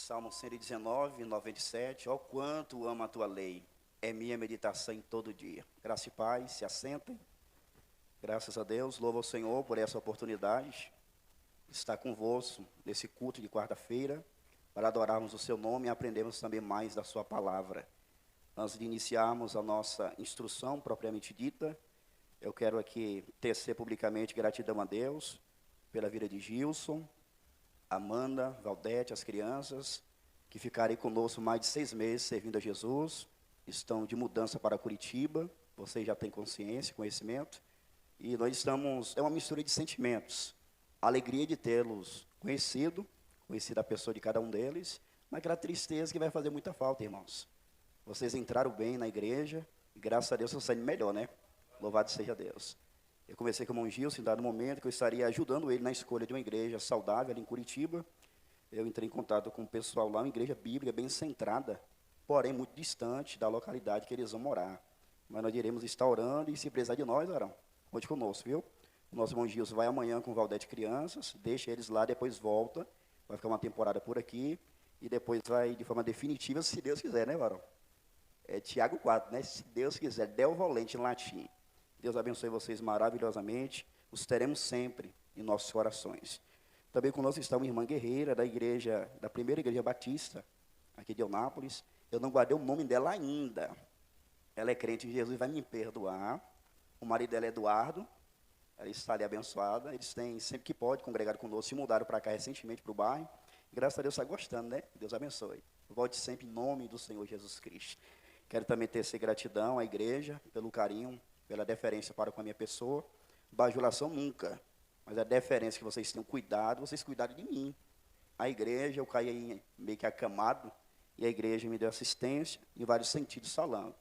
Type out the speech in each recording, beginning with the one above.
Salmo 119, 97. Ó quanto amo a tua lei, é minha meditação em todo dia. Graça e paz, se assentem. Graças a Deus, louvo ao Senhor por essa oportunidade de estar convosco nesse culto de quarta-feira, para adorarmos o seu nome e aprendermos também mais da sua palavra. Antes de iniciarmos a nossa instrução propriamente dita, eu quero aqui tecer publicamente gratidão a Deus pela vida de Gilson, Amanda, Valdete, as crianças, que ficarem conosco mais de 6 meses servindo a Jesus, estão de mudança para Curitiba, vocês já têm consciência, conhecimento, e nós estamos, é uma mistura de sentimentos, a alegria de tê-los conhecido a pessoa de cada um deles, mas aquela tristeza que vai fazer muita falta, irmãos. Vocês entraram bem na igreja, e graças a Deus estão saindo melhor, né? Louvado seja Deus. Eu conversei com o irmão Gilson em dado momento que eu estaria ajudando ele na escolha de uma igreja saudável ali em Curitiba. Eu entrei em contato com o pessoal lá, uma igreja bíblica bem centrada, porém muito distante da localidade que eles vão morar. Mas nós iremos estar orando e se precisar de nós, Arão, conte conosco, viu? O nosso irmão Gilson vai amanhã com o Valdete Crianças, deixa eles lá, depois volta, vai ficar uma temporada por aqui e depois vai de forma definitiva, se Deus quiser, né, Arão? É Tiago 4, né? Se Deus quiser, Deo volente em latim. Deus abençoe vocês maravilhosamente. Os teremos sempre em nossos corações. Também conosco está uma irmã guerreira da igreja, da primeira igreja batista, aqui de Eunápolis. Eu não guardei o nome dela ainda. Ela é crente em Jesus, vai me perdoar. O marido dela é Eduardo. Ela está ali abençoada. Eles têm, sempre que pode, congregado conosco. Se mudaram para cá recentemente para o bairro. Graças a Deus está gostando, né? Deus abençoe. Volte sempre em nome do Senhor Jesus Cristo. Quero também tecer gratidão à igreja pelo carinho, pela deferência para com a minha pessoa. Bajulação nunca, mas a deferência que vocês tenham cuidado, vocês cuidaram de mim. A igreja, eu caí aí meio que acamado, e a igreja me deu assistência, em vários sentidos falando.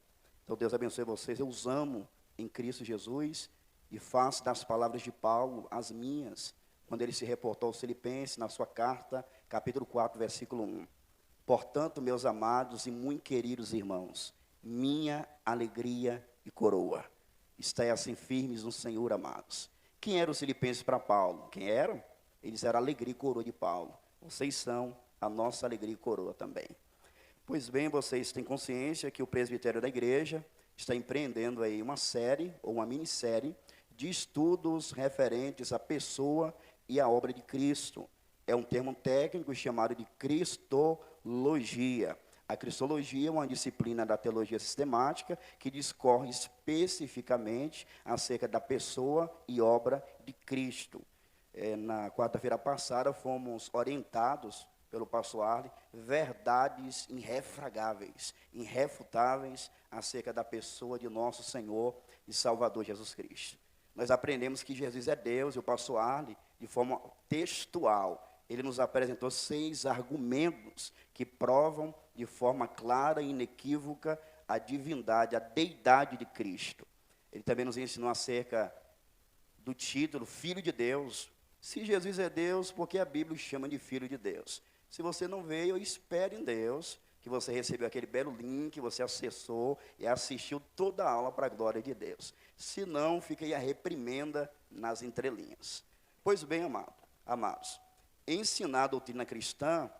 Então, Deus abençoe vocês, eu os amo em Cristo Jesus, e faço das palavras de Paulo as minhas, quando ele se reportou aos Filipenses, na sua carta, capítulo 4, versículo 1. Portanto, meus amados e muito queridos irmãos, minha alegria e coroa, estai assim firmes no Senhor, amados. Quem eram os filipenses para Paulo? Quem eram? Eles eram a alegria e coroa de Paulo. Vocês são a nossa alegria e coroa também. Pois bem, vocês têm consciência que o presbitério da igreja está empreendendo aí uma série, ou uma minissérie, de estudos referentes à pessoa e à obra de Cristo. É um termo técnico chamado de cristologia. A cristologia é uma disciplina da teologia sistemática que discorre especificamente acerca da pessoa e obra de Cristo. Na quarta-feira passada fomos orientados pelo pastor Arley, verdades irrefragáveis, irrefutáveis acerca da pessoa de nosso Senhor e Salvador Jesus Cristo. Nós aprendemos que Jesus é Deus, e o pastor Arley, de forma textual, ele nos apresentou 6 argumentos que provam de forma clara e inequívoca a divindade, a deidade de Cristo. Ele também nos ensinou acerca do título, Filho de Deus. Se Jesus é Deus, por que a Bíblia o chama de Filho de Deus? Se você não veio, eu espero em Deus que você recebeu aquele belo link, você acessou e assistiu toda a aula para a glória de Deus. Se não, fica aí a reprimenda nas entrelinhas. Pois bem, amados, ensinar a doutrina cristã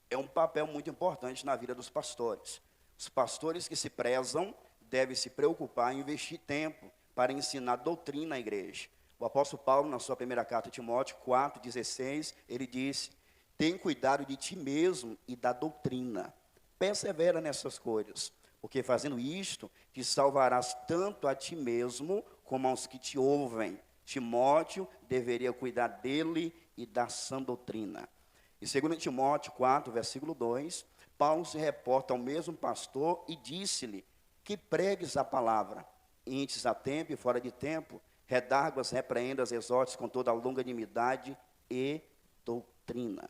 é um papel muito importante na vida dos pastores. Os pastores que se prezam devem se preocupar em investir tempo para ensinar doutrina à igreja. O apóstolo Paulo, na sua primeira carta a Timóteo 4,16, ele disse: tem cuidado de ti mesmo e da doutrina. Persevera nessas coisas, porque fazendo isto, te salvarás tanto a ti mesmo como aos que te ouvem. Timóteo deveria cuidar dele e da sã doutrina. Em 2 Timóteo 4, versículo 2, Paulo se reporta ao mesmo pastor e disse-lhe que pregues a palavra, antes a tempo e fora de tempo, redarguas, repreendas, exortes com toda a longanimidade e doutrina.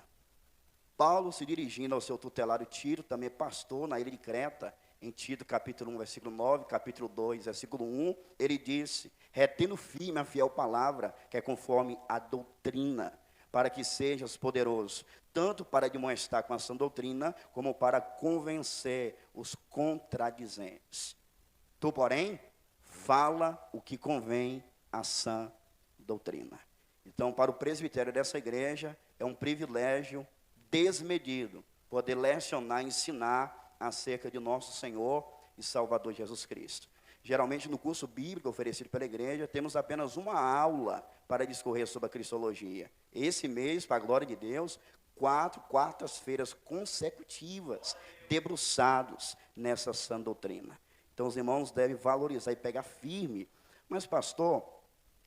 Paulo, se dirigindo ao seu tutelário Tito, também pastor na ilha de Creta, em Tito capítulo 1, versículo 9, capítulo 2, versículo 1, ele disse: retendo firme a fiel palavra, que é conforme a doutrina, para que sejas poderoso, tanto para demonstrar com a sã doutrina, como para convencer os contradizentes. Tu, porém, fala o que convém à sã doutrina. Então, para o presbitério dessa igreja, é um privilégio desmedido poder lecionar, ensinar acerca de nosso Senhor e Salvador Jesus Cristo. Geralmente, no curso bíblico oferecido pela igreja, temos apenas uma aula para discorrer sobre a cristologia. Esse mês, para a glória de Deus, 4 quartas-feiras consecutivas, debruçados nessa sã doutrina. Então, os irmãos devem valorizar e pegar firme. Mas, pastor,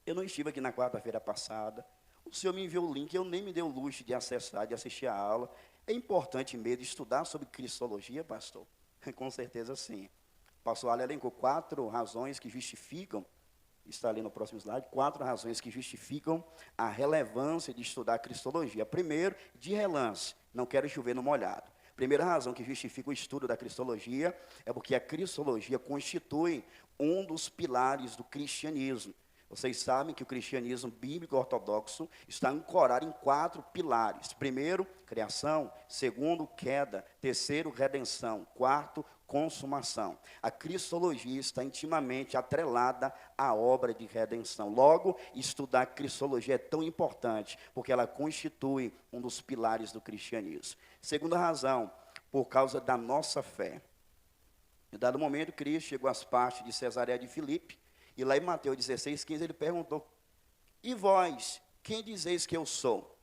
eu não estive aqui na quarta-feira passada. O senhor me enviou o link, eu nem me dei o luxo de acessar, de assistir a aula. É importante mesmo estudar sobre cristologia, pastor? Com certeza, sim. O pastor Ali elencou 4 razões que justificam, está ali no próximo slide, 4 razões que justificam a relevância de estudar a cristologia. Primeiro, de relance, não quero chover no molhado. Primeira razão que justifica o estudo da cristologia é porque a cristologia constitui um dos pilares do cristianismo. Vocês sabem que o cristianismo bíblico ortodoxo está ancorado em 4 pilares. Primeiro, criação. Segundo, queda. Terceiro, redenção. Quarto, consumação. A cristologia está intimamente atrelada à obra de redenção. Logo, estudar a cristologia é tão importante, porque ela constitui um dos pilares do cristianismo. Segunda razão, por causa da nossa fé. Em dado momento, Cristo chegou às partes de Cesareia de Filipe, e lá em Mateus 16:15, ele perguntou: e vós, quem dizeis que eu sou?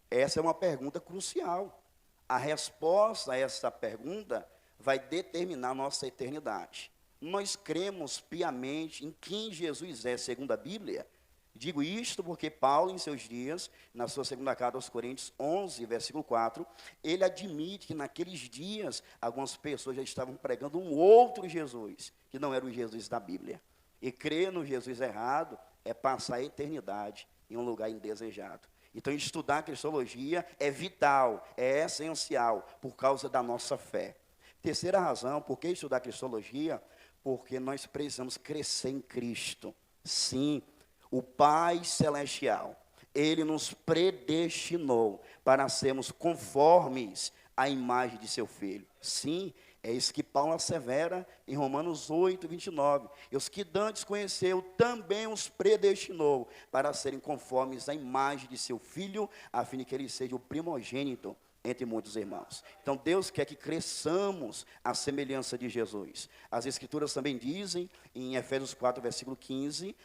Essa é uma pergunta crucial. A resposta a essa pergunta vai determinar a nossa eternidade. Nós cremos piamente em quem Jesus é, segundo a Bíblia. Digo isto porque Paulo, em seus dias, na sua segunda carta aos Coríntios 11, versículo 4, ele admite que naqueles dias, algumas pessoas já estavam pregando um outro Jesus, que não era o Jesus da Bíblia. E crer no Jesus errado é passar a eternidade em um lugar indesejado. Então, estudar a cristologia é vital, é essencial, por causa da nossa fé. Terceira razão, por que estudar a cristologia? Porque nós precisamos crescer em Cristo. Sim, o Pai Celestial, Ele nos predestinou para sermos conformes à imagem de seu Filho. Sim, é isso que Paulo assevera em Romanos 8, 29. E os que dantes conheceu, também os predestinou para serem conformes à imagem de seu Filho, a fim de que ele seja o primogênito entre muitos irmãos. Então, Deus quer que cresçamos à semelhança de Jesus. As Escrituras também dizem, em Efésios 4, versículo 15,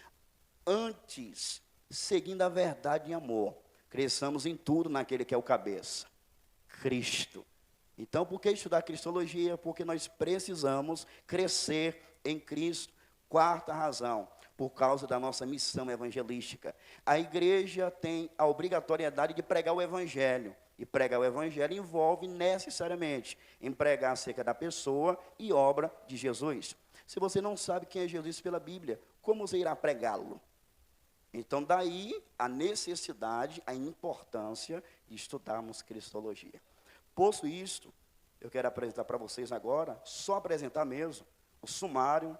antes, seguindo a verdade em amor, cresçamos em tudo naquele que é o cabeça, Cristo. Então, por que estudar cristologia? Porque nós precisamos crescer em Cristo. Quarta razão, por causa da nossa missão evangelística. A igreja tem a obrigatoriedade de pregar o evangelho. E pregar o evangelho envolve necessariamente em pregar acerca da pessoa e obra de Jesus. Se você não sabe quem é Jesus pela Bíblia, como você irá pregá-lo? Então, daí a necessidade, a importância de estudarmos cristologia. Posto isto, eu quero apresentar para vocês agora, só apresentar mesmo, o sumário,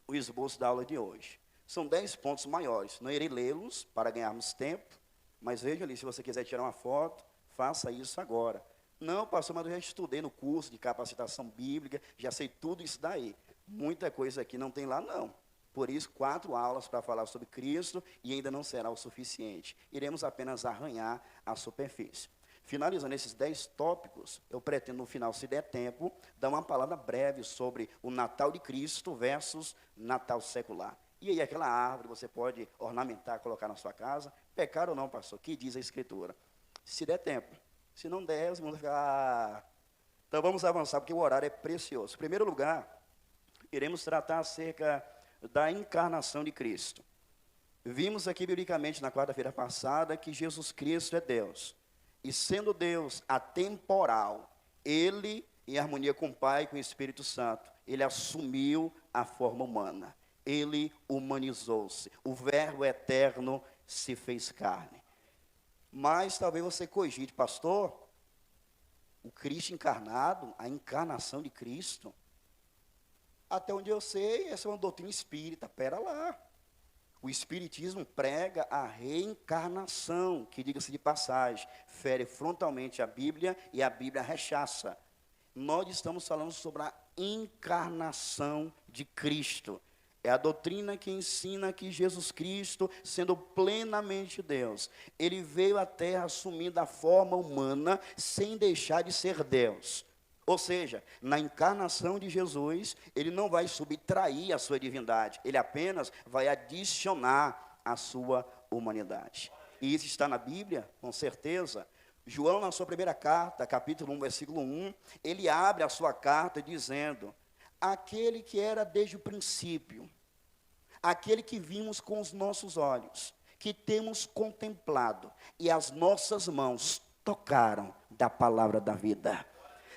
o esboço da aula de hoje. São 10 pontos maiores, não irei lê-los para ganharmos tempo, mas veja ali, se você quiser tirar uma foto, faça isso agora. Não, pastor, mas eu já estudei no curso de capacitação bíblica, já sei tudo isso daí. Muita coisa aqui não tem lá, não. Por isso, 4 aulas para falar sobre Cristo e ainda não será o suficiente. Iremos apenas arranhar a superfície. Finalizando esses 10 tópicos, eu pretendo, no final, se der tempo, dar uma palavra breve sobre o Natal de Cristo versus Natal secular. E aí, aquela árvore, você pode ornamentar, colocar na sua casa. Pecar ou não, pastor? Que diz a Escritura? Se der tempo. Se não der, os irmãos vão ficar... Então, vamos avançar, porque o horário é precioso. Em primeiro lugar, iremos tratar acerca da encarnação de Cristo. Vimos aqui, biblicamente, na quarta-feira passada, que Jesus Cristo é Deus. E sendo Deus atemporal, Ele, em harmonia com o Pai e com o Espírito Santo, Ele assumiu a forma humana. Ele humanizou-se. O Verbo eterno se fez carne. Mas talvez você cogite, pastor, o Cristo encarnado, a encarnação de Cristo, até onde eu sei, essa é uma doutrina espírita. Pera lá. O Espiritismo prega a reencarnação, que, diga-se de passagem, fere frontalmente a Bíblia e a Bíblia rechaça. Nós estamos falando sobre a encarnação de Cristo. É a doutrina que ensina que Jesus Cristo, sendo plenamente Deus, ele veio à terra assumindo a forma humana sem deixar de ser Deus. Ou seja, na encarnação de Jesus, ele não vai subtrair a sua divindade, ele apenas vai adicionar a sua humanidade. E isso está na Bíblia, com certeza. João, na sua primeira carta, capítulo 1, versículo 1, ele abre a sua carta dizendo: aquele que era desde o princípio, aquele que vimos com os nossos olhos, que temos contemplado, e as nossas mãos tocaram da palavra da vida.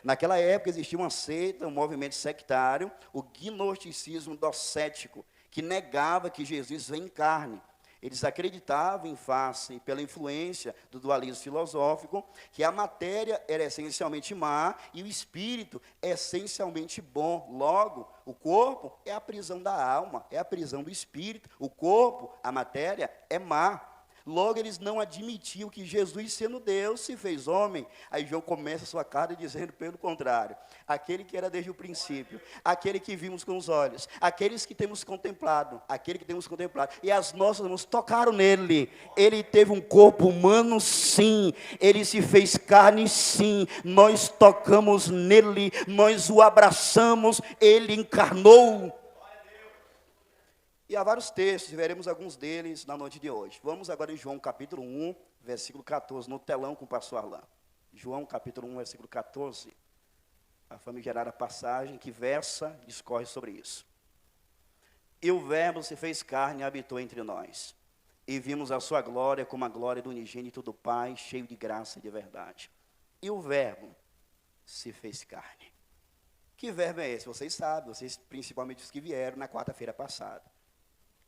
Naquela época existia uma seita, um movimento sectário, o gnosticismo docético, que negava que Jesus veio em carne. Eles acreditavam, em face, pela influência do dualismo filosófico, que a matéria era essencialmente má e o espírito é essencialmente bom. Logo, o corpo é a prisão da alma, é a prisão do espírito. O corpo, a matéria, é má. Logo, eles não admitiam que Jesus, sendo Deus, se fez homem. Aí João começa a sua carta dizendo pelo contrário: aquele que era desde o princípio, aquele que vimos com os olhos, aqueles que temos contemplado, aquele que temos contemplado, e as nossas mãos tocaram nele. Ele teve um corpo humano, sim. Ele se fez carne, sim. Nós tocamos nele, nós o abraçamos, ele encarnou. E há vários textos, veremos alguns deles na noite de hoje. Vamos agora em João capítulo 1, versículo 14, no telão com o pastor Arlan. João capítulo 1, versículo 14, a famigerada passagem que discorre sobre isso. E o verbo se fez carne e habitou entre nós. E vimos a sua glória como a glória do unigênito do Pai, cheio de graça e de verdade. E o verbo se fez carne. Que verbo é esse? Vocês sabem, vocês principalmente os que vieram na quarta-feira passada.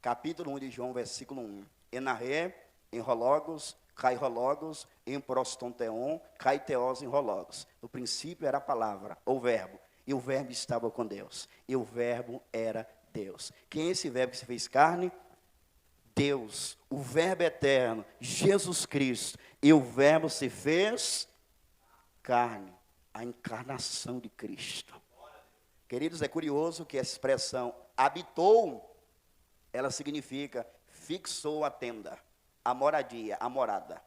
Capítulo 1 de João, versículo 1. Enarré, enrologos, cairologos, emprostonteon, caiteos, enrologos. No princípio era a palavra, o verbo. E o verbo estava com Deus. E o verbo era Deus. Quem é esse verbo que se fez carne? Deus. O verbo eterno, Jesus Cristo. E o verbo se fez carne. A encarnação de Cristo. Queridos, é curioso que essa expressão habitou, ela significa fixou a tenda, a moradia, a morada.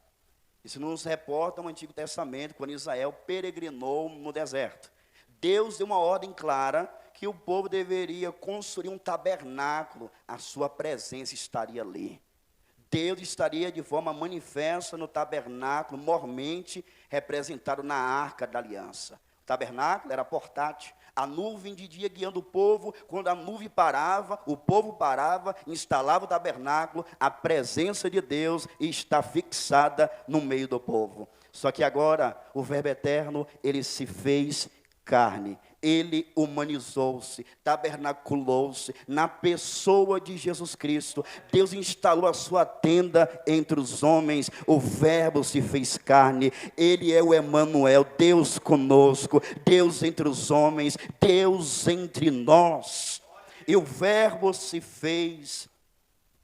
Isso nos reporta o Antigo Testamento, quando Israel peregrinou no deserto. Deus deu uma ordem clara que o povo deveria construir um tabernáculo, a sua presença estaria ali. Deus estaria de forma manifesta no tabernáculo, mormente representado na arca da aliança. O tabernáculo era portátil. A nuvem de dia guiando o povo, quando a nuvem parava, o povo parava, instalava o tabernáculo, a presença de Deus está fixada no meio do povo. Só que agora, o verbo eterno, ele se fez carne, ele humanizou-se, tabernaculou-se na pessoa de Jesus Cristo. Deus instalou a sua tenda entre os homens, o verbo se fez carne, ele é o Emanuel, Deus conosco, Deus entre os homens, Deus entre nós. E o verbo se fez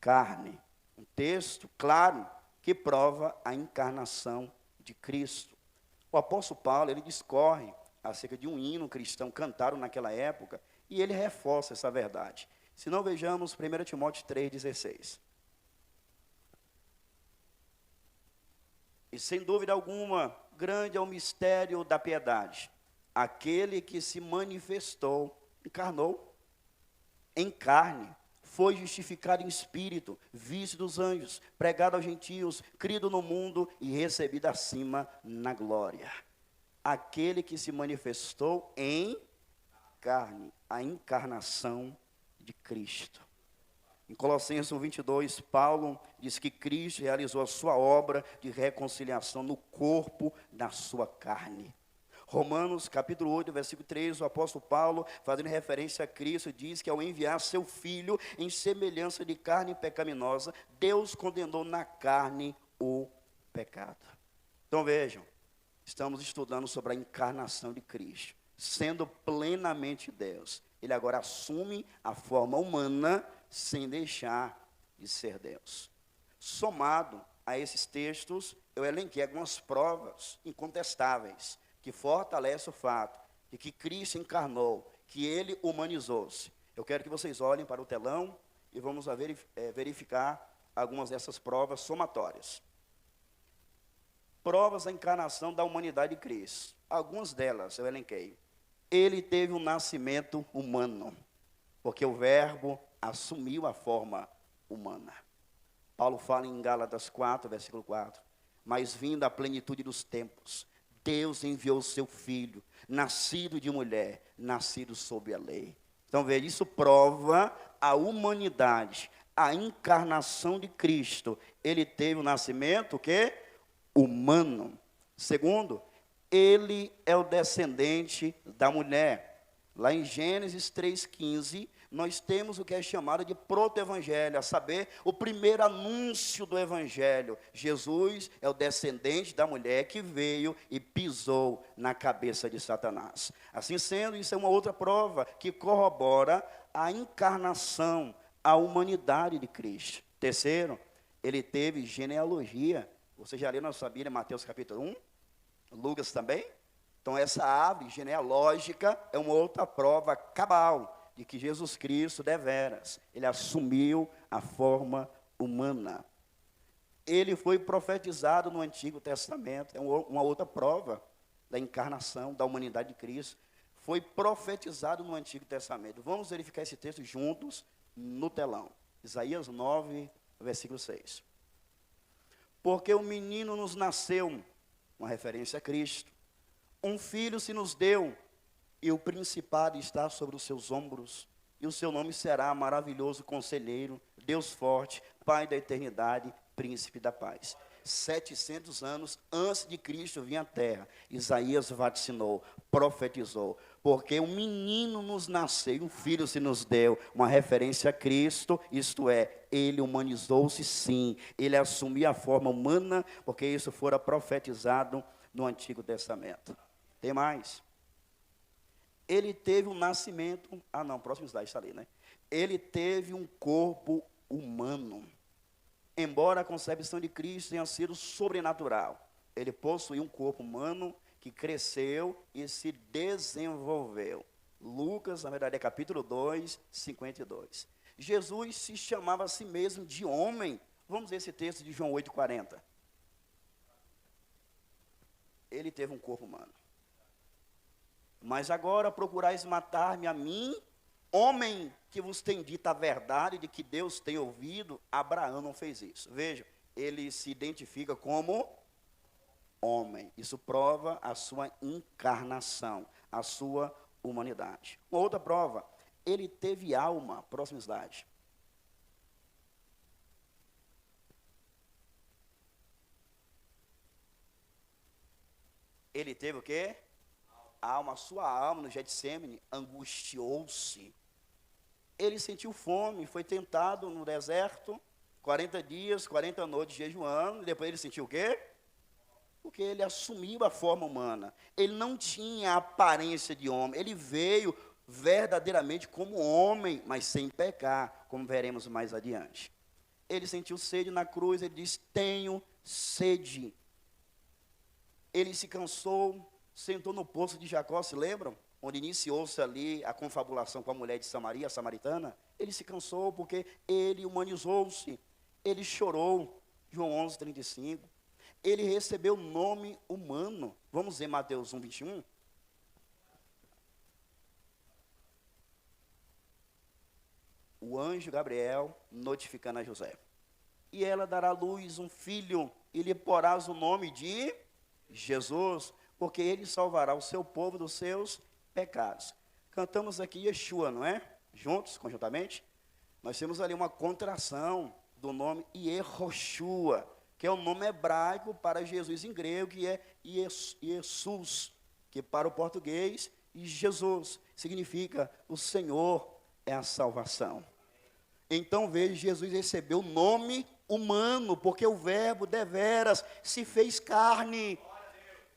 carne. Um texto claro que prova a encarnação de Cristo. O apóstolo Paulo, ele discorre acerca de um hino cristão cantado naquela época, e ele reforça essa verdade. Se não, vejamos 1 Timóteo 3,16. E sem dúvida alguma, grande é o mistério da piedade. Aquele que se manifestou, encarnou em carne, foi justificado em espírito, visto dos anjos, pregado aos gentios, crido no mundo e recebido acima na glória. Aquele que se manifestou em carne, a encarnação de Cristo. Em Colossenses 1:22, Paulo diz que Cristo realizou a sua obra de reconciliação no corpo da sua carne. Romanos capítulo 8, versículo 3, o apóstolo Paulo, fazendo referência a Cristo, diz que ao enviar seu Filho em semelhança de carne pecaminosa, Deus condenou na carne o pecado. Então vejam, estamos estudando sobre a encarnação de Cristo. Sendo plenamente Deus, ele agora assume a forma humana sem deixar de ser Deus. Somado a esses textos, eu elenquei algumas provas incontestáveis que fortalecem o fato de que Cristo encarnou, que ele humanizou-se. Eu quero que vocês olhem para o telão e vamos verificar algumas dessas provas somatórias. Provas da encarnação da humanidade de Cristo. Algumas delas eu elenquei. Ele teve um nascimento humano, porque o Verbo assumiu a forma humana. Paulo fala em Gálatas 4, versículo 4. Mas vindo a plenitude dos tempos, Deus enviou o seu Filho, nascido de mulher, nascido sob a lei. Então, veja, isso prova a humanidade, a encarnação de Cristo. Ele teve um nascimento, o quê? Humano. Segundo, ele é o descendente da mulher. Lá em Gênesis 3,15, nós temos o que é chamado de proto-evangelho, a saber, o primeiro anúncio do evangelho. Jesus é o descendente da mulher que veio e pisou na cabeça de Satanás. Assim sendo, isso é uma outra prova que corrobora a encarnação, a humanidade de Cristo. Terceiro, ele teve genealogia. Você já leu na sua Bíblia, Mateus capítulo 1? Lucas também? Então, essa árvore genealógica é uma outra prova cabal de que Jesus Cristo, deveras, ele assumiu a forma humana. Ele foi profetizado no Antigo Testamento, é uma outra prova da encarnação, da humanidade de Cristo. Foi profetizado no Antigo Testamento. Vamos verificar esse texto juntos no telão. Isaías 9, versículo 6. Porque o menino nos nasceu, uma referência a Cristo, um filho se nos deu, e o principado está sobre os seus ombros, e o seu nome será maravilhoso conselheiro, Deus forte, Pai da eternidade, príncipe da paz. 700 anos antes de Cristo vir à terra, Isaías vaticinou, profetizou, porque um menino nos nasceu, um filho se nos deu, uma referência a Cristo, isto é, ele humanizou-se sim, ele assumiu a forma humana, porque isso fora profetizado no Antigo Testamento. Tem mais. Ele teve um nascimento, próximo slide está ali, né? Ele teve um corpo humano. Embora a concepção de Cristo tenha sido sobrenatural, ele possuía um corpo humano que cresceu e se desenvolveu. Lucas, na verdade, é capítulo 2, 52. Jesus se chamava a si mesmo de homem. Vamos ver esse texto de João 8, 40. Ele teve um corpo humano. Mas agora procurais matar-me a mim, homem que vos tem dito a verdade de que Deus tem ouvido. Abraão não fez isso. Veja, ele se identifica como homem. Isso prova a sua encarnação, a sua humanidade. Uma outra prova, ele teve alma. Próximo slide. Ele teve o quê? Alma, sua alma no Getsêmani angustiou-se. Ele sentiu fome, foi tentado no deserto, 40 dias, 40 noites jejuando, e depois ele sentiu o quê? Porque ele assumiu a forma humana. Ele não tinha a aparência de homem, ele veio verdadeiramente como homem, mas sem pecar, como veremos mais adiante. Ele sentiu sede na cruz, ele diz, tenho sede. Ele se cansou, sentou no poço de Jacó, se lembram? Onde iniciou-se ali a confabulação com a mulher de Samaria, a samaritana. Ele se cansou porque ele humanizou-se. Ele chorou, João 11, 35. Ele recebeu nome humano. Vamos ver Mateus 1, 21. O anjo Gabriel notificando a José. E ela dará à luz um filho, e lhe porás o nome de Jesus, porque ele salvará o seu povo dos seus pecados. Cantamos aqui Yeshua, não é? Juntos, conjuntamente. Nós temos ali uma contração do nome Yehoshua, que é o nome hebraico para Jesus em grego, que é Jesus, que para o português, Jesus significa o Senhor é a salvação. Então veja, Jesus recebeu o nome humano, porque o verbo deveras se fez carne.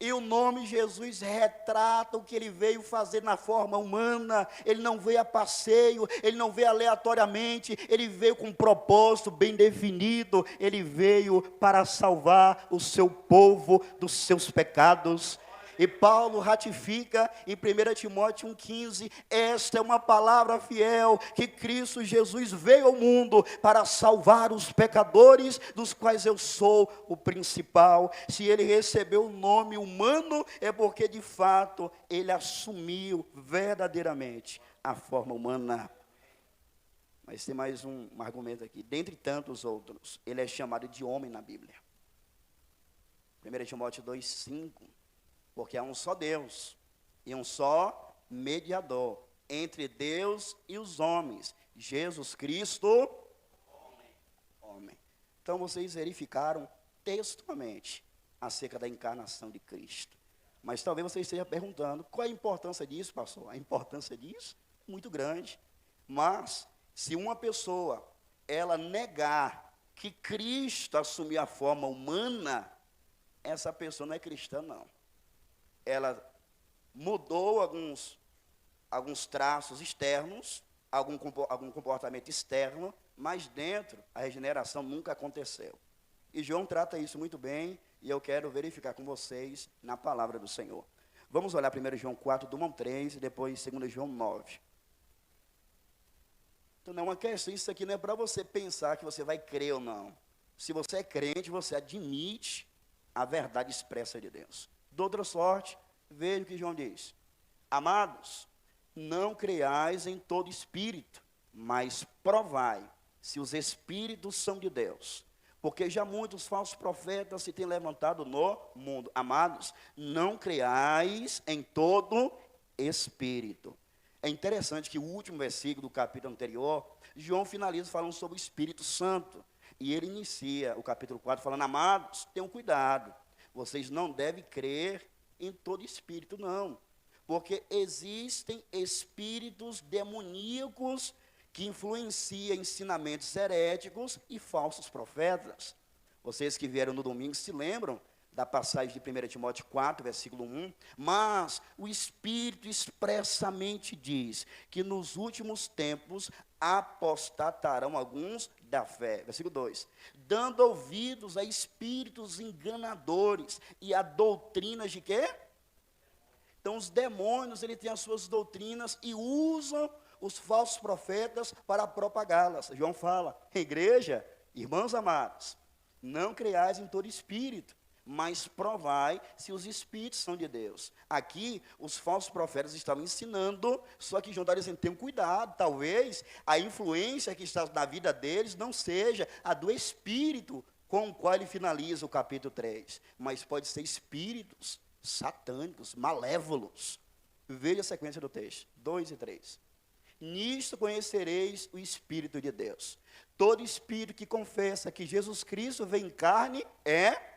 E o nome Jesus retrata o que ele veio fazer na forma humana. Ele não veio a passeio, ele não veio aleatoriamente, ele veio com um propósito bem definido. Ele veio para salvar o seu povo dos seus pecados. E Paulo ratifica em 1 Timóteo 1,15, esta é uma palavra fiel, que Cristo Jesus veio ao mundo para salvar os pecadores, dos quais eu sou o principal. Se ele recebeu o nome humano, é porque de fato ele assumiu verdadeiramente a forma humana. Mas tem mais um argumento aqui. Dentre tantos outros, ele é chamado de homem na Bíblia. 1 Timóteo 2,5, porque há um só Deus e um só mediador entre Deus e os homens, Jesus Cristo, homem. Então vocês verificaram textualmente acerca da encarnação de Cristo. Mas talvez você esteja perguntando, qual é a importância disso, pastor? A importância disso é muito grande. Mas, se uma pessoa, ela negar que Cristo assumiu a forma humana, essa pessoa não é cristã, não. Ela mudou alguns traços externos, algum comportamento externo, mas dentro a regeneração nunca aconteceu. E João trata isso muito bem, e eu quero verificar com vocês na palavra do Senhor. Vamos olhar 1 João 4, do 1 ao 3, e depois 2 João 9. Então, não é uma questão, isso aqui não é para você pensar que você vai crer ou não. Se você é crente, você admite a verdade expressa de Deus. De outra sorte, veja o que João diz. Amados, não creiais em todo espírito, mas provai se os espíritos são de Deus. Porque já muitos falsos profetas se têm levantado no mundo. Amados, não creiais em todo espírito. É interessante que o último versículo do capítulo anterior, João finaliza falando sobre o Espírito Santo. E ele inicia o capítulo 4 falando, amados, tenham cuidado. Vocês não devem crer em todo espírito, não. Porque existem espíritos demoníacos que influenciam ensinamentos heréticos e falsos profetas. Vocês que vieram no domingo se lembram da passagem de 1 Timóteo 4, versículo 1, mas o Espírito expressamente diz que nos últimos tempos apostatarão alguns da fé. Versículo 2, dando ouvidos a espíritos enganadores e a doutrinas de quê? Então os demônios, ele tem as suas doutrinas e usam os falsos profetas para propagá-las. João fala, igreja, irmãos amados, não creiais em todo espírito, mas provai se os espíritos são de Deus. Aqui, os falsos profetas estavam ensinando, só que João está dizendo, tenham cuidado, talvez a influência que está na vida deles não seja a do espírito com o qual ele finaliza o capítulo 3, mas pode ser espíritos satânicos, malévolos. Veja a sequência do texto, 2 e 3. Nisto conhecereis o Espírito de Deus. Todo espírito que confessa que Jesus Cristo veio em carne é...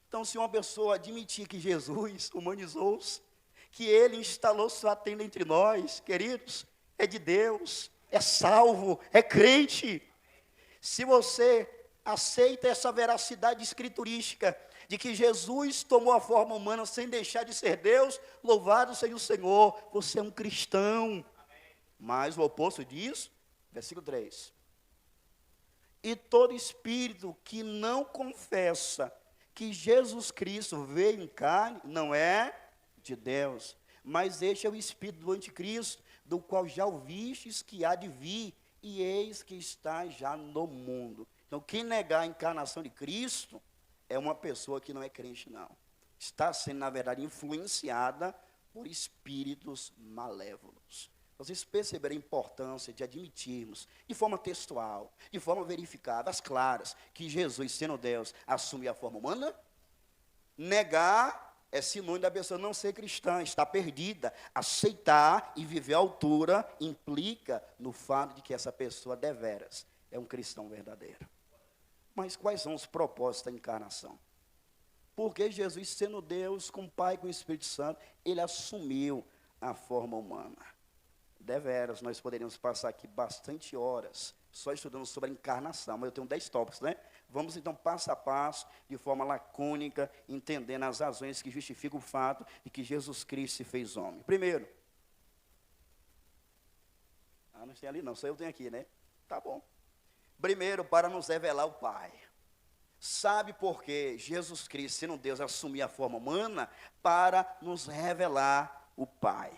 Então, se uma pessoa admitir que Jesus humanizou-se, que ele instalou sua tenda entre nós, queridos, é de Deus, é salvo, é crente. Se você aceita essa veracidade escriturística, de que Jesus tomou a forma humana sem deixar de ser Deus, louvado seja o Senhor, você é um cristão. Mas o oposto disso, versículo 3. E todo espírito que não confessa que Jesus Cristo veio em carne, não é de Deus, mas este é o espírito do anticristo, do qual já ouvistes que há de vir, e eis que está já no mundo. Então, quem negar a encarnação de Cristo, é uma pessoa que não é crente, não. Está sendo, na verdade, influenciada por espíritos malévolos. Vocês perceberam a importância de admitirmos, de forma textual, de forma verificada, as claras, que Jesus, sendo Deus, assume a forma humana? Negar é sinônimo da pessoa não ser cristã, está perdida. Aceitar e viver à altura implica no fato de que essa pessoa deveras é um cristão verdadeiro. Mas quais são os propósitos da encarnação? Porque Jesus, sendo Deus, com o Pai e com o Espírito Santo, ele assumiu a forma humana. Deveras, nós poderíamos passar aqui bastante horas só estudando sobre a encarnação, mas eu tenho 10 tópicos, né? Vamos então passo a passo, de forma lacônica, entendendo as razões que justificam o fato de que Jesus Cristo se fez homem. Primeiro, não tem ali não, só eu tenho aqui, né? Tá bom. Primeiro, para nos revelar o Pai. Sabe por quê? Jesus Cristo, sendo Deus, assumiu a forma humana para nos revelar o Pai.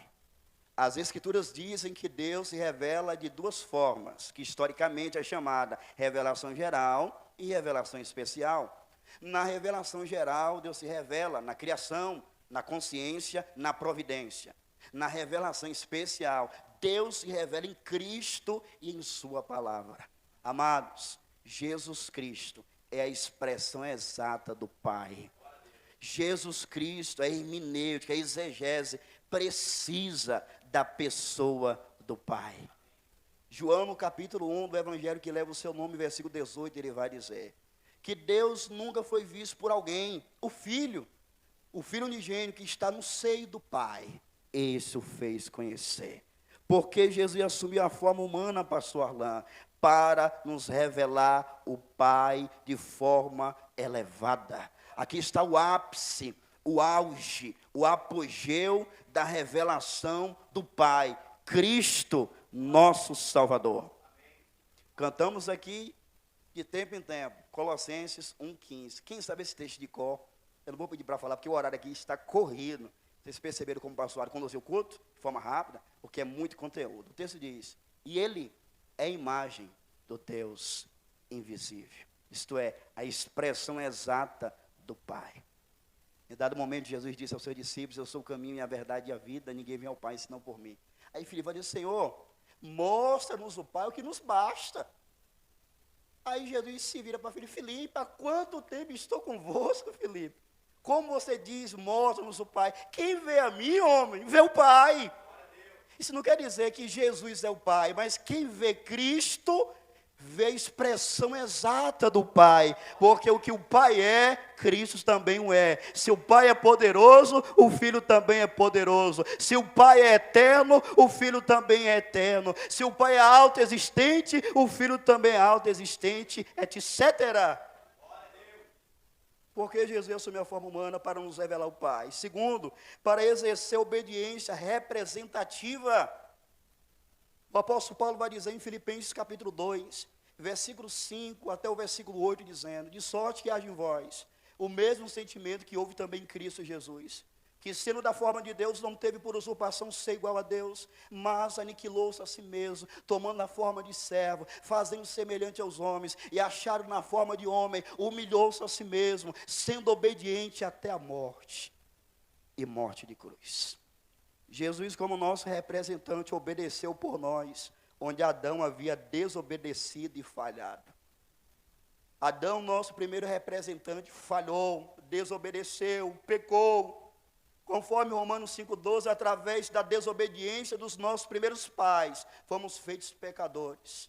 As Escrituras dizem que Deus se revela de duas formas, que historicamente é chamada revelação geral e revelação especial. Na revelação geral, Deus se revela na criação, na consciência, na providência. Na revelação especial, Deus se revela em Cristo e em sua palavra. Amados, Jesus Cristo é a expressão exata do Pai. Jesus Cristo é hermenêutica, é exegese precisa da pessoa do Pai. João, no capítulo 1 do Evangelho que leva o seu nome, versículo 18, ele vai dizer que Deus nunca foi visto por alguém. O Filho unigênito que está no seio do Pai, esse o fez conhecer. Porque Jesus assumiu a forma humana, pastor Arlan, para nos revelar o Pai de forma elevada. Aqui está o ápice, o auge, o apogeu da revelação do Pai, Cristo, nosso Salvador. Cantamos aqui, de tempo em tempo, Colossenses 1,15. Quem sabe esse texto de cor? Eu não vou pedir para falar, porque o horário aqui está corrido. Vocês perceberam como o pastor conduziu o culto? De forma rápida, porque é muito conteúdo. O texto diz, e ele é a imagem do Deus invisível. Isto é, a expressão exata do Pai. Em dado momento, Jesus disse aos seus discípulos, eu sou o caminho e a verdade e a vida, ninguém vem ao Pai senão por mim. Aí Filipe vai dizer, Senhor, mostra-nos o Pai, o que nos basta. Aí Jesus se vira para Filipe, há quanto tempo estou convosco, Filipe? Como você diz, mostra-nos o Pai. Quem vê a mim, homem, vê o Pai. Isso não quer dizer que Jesus é o Pai, mas quem vê Cristo, vê a expressão exata do Pai. Porque o que o Pai é, Cristo também o é. Se o Pai é poderoso, o Filho também é poderoso. Se o Pai é eterno, o Filho também é eterno. Se o Pai é autoexistente, o Filho também é autoexistente, etc. Porque Jesus assumiu a forma humana para nos revelar o Pai. Segundo, para exercer obediência representativa. O apóstolo Paulo vai dizer em Filipenses capítulo 2, versículo 5 até o versículo 8, dizendo, de sorte que haja em vós o mesmo sentimento que houve também em Cristo Jesus, que sendo da forma de Deus, não teve por usurpação ser igual a Deus, mas aniquilou-se a si mesmo, tomando a forma de servo, fazendo semelhante aos homens, e achado na forma de homem, humilhou-se a si mesmo, sendo obediente até a morte, e morte de cruz. Jesus, como nosso representante, obedeceu por nós, onde Adão havia desobedecido e falhado. Adão, nosso primeiro representante, falhou, desobedeceu, pecou. Conforme Romanos 5,12, através da desobediência dos nossos primeiros pais, fomos feitos pecadores.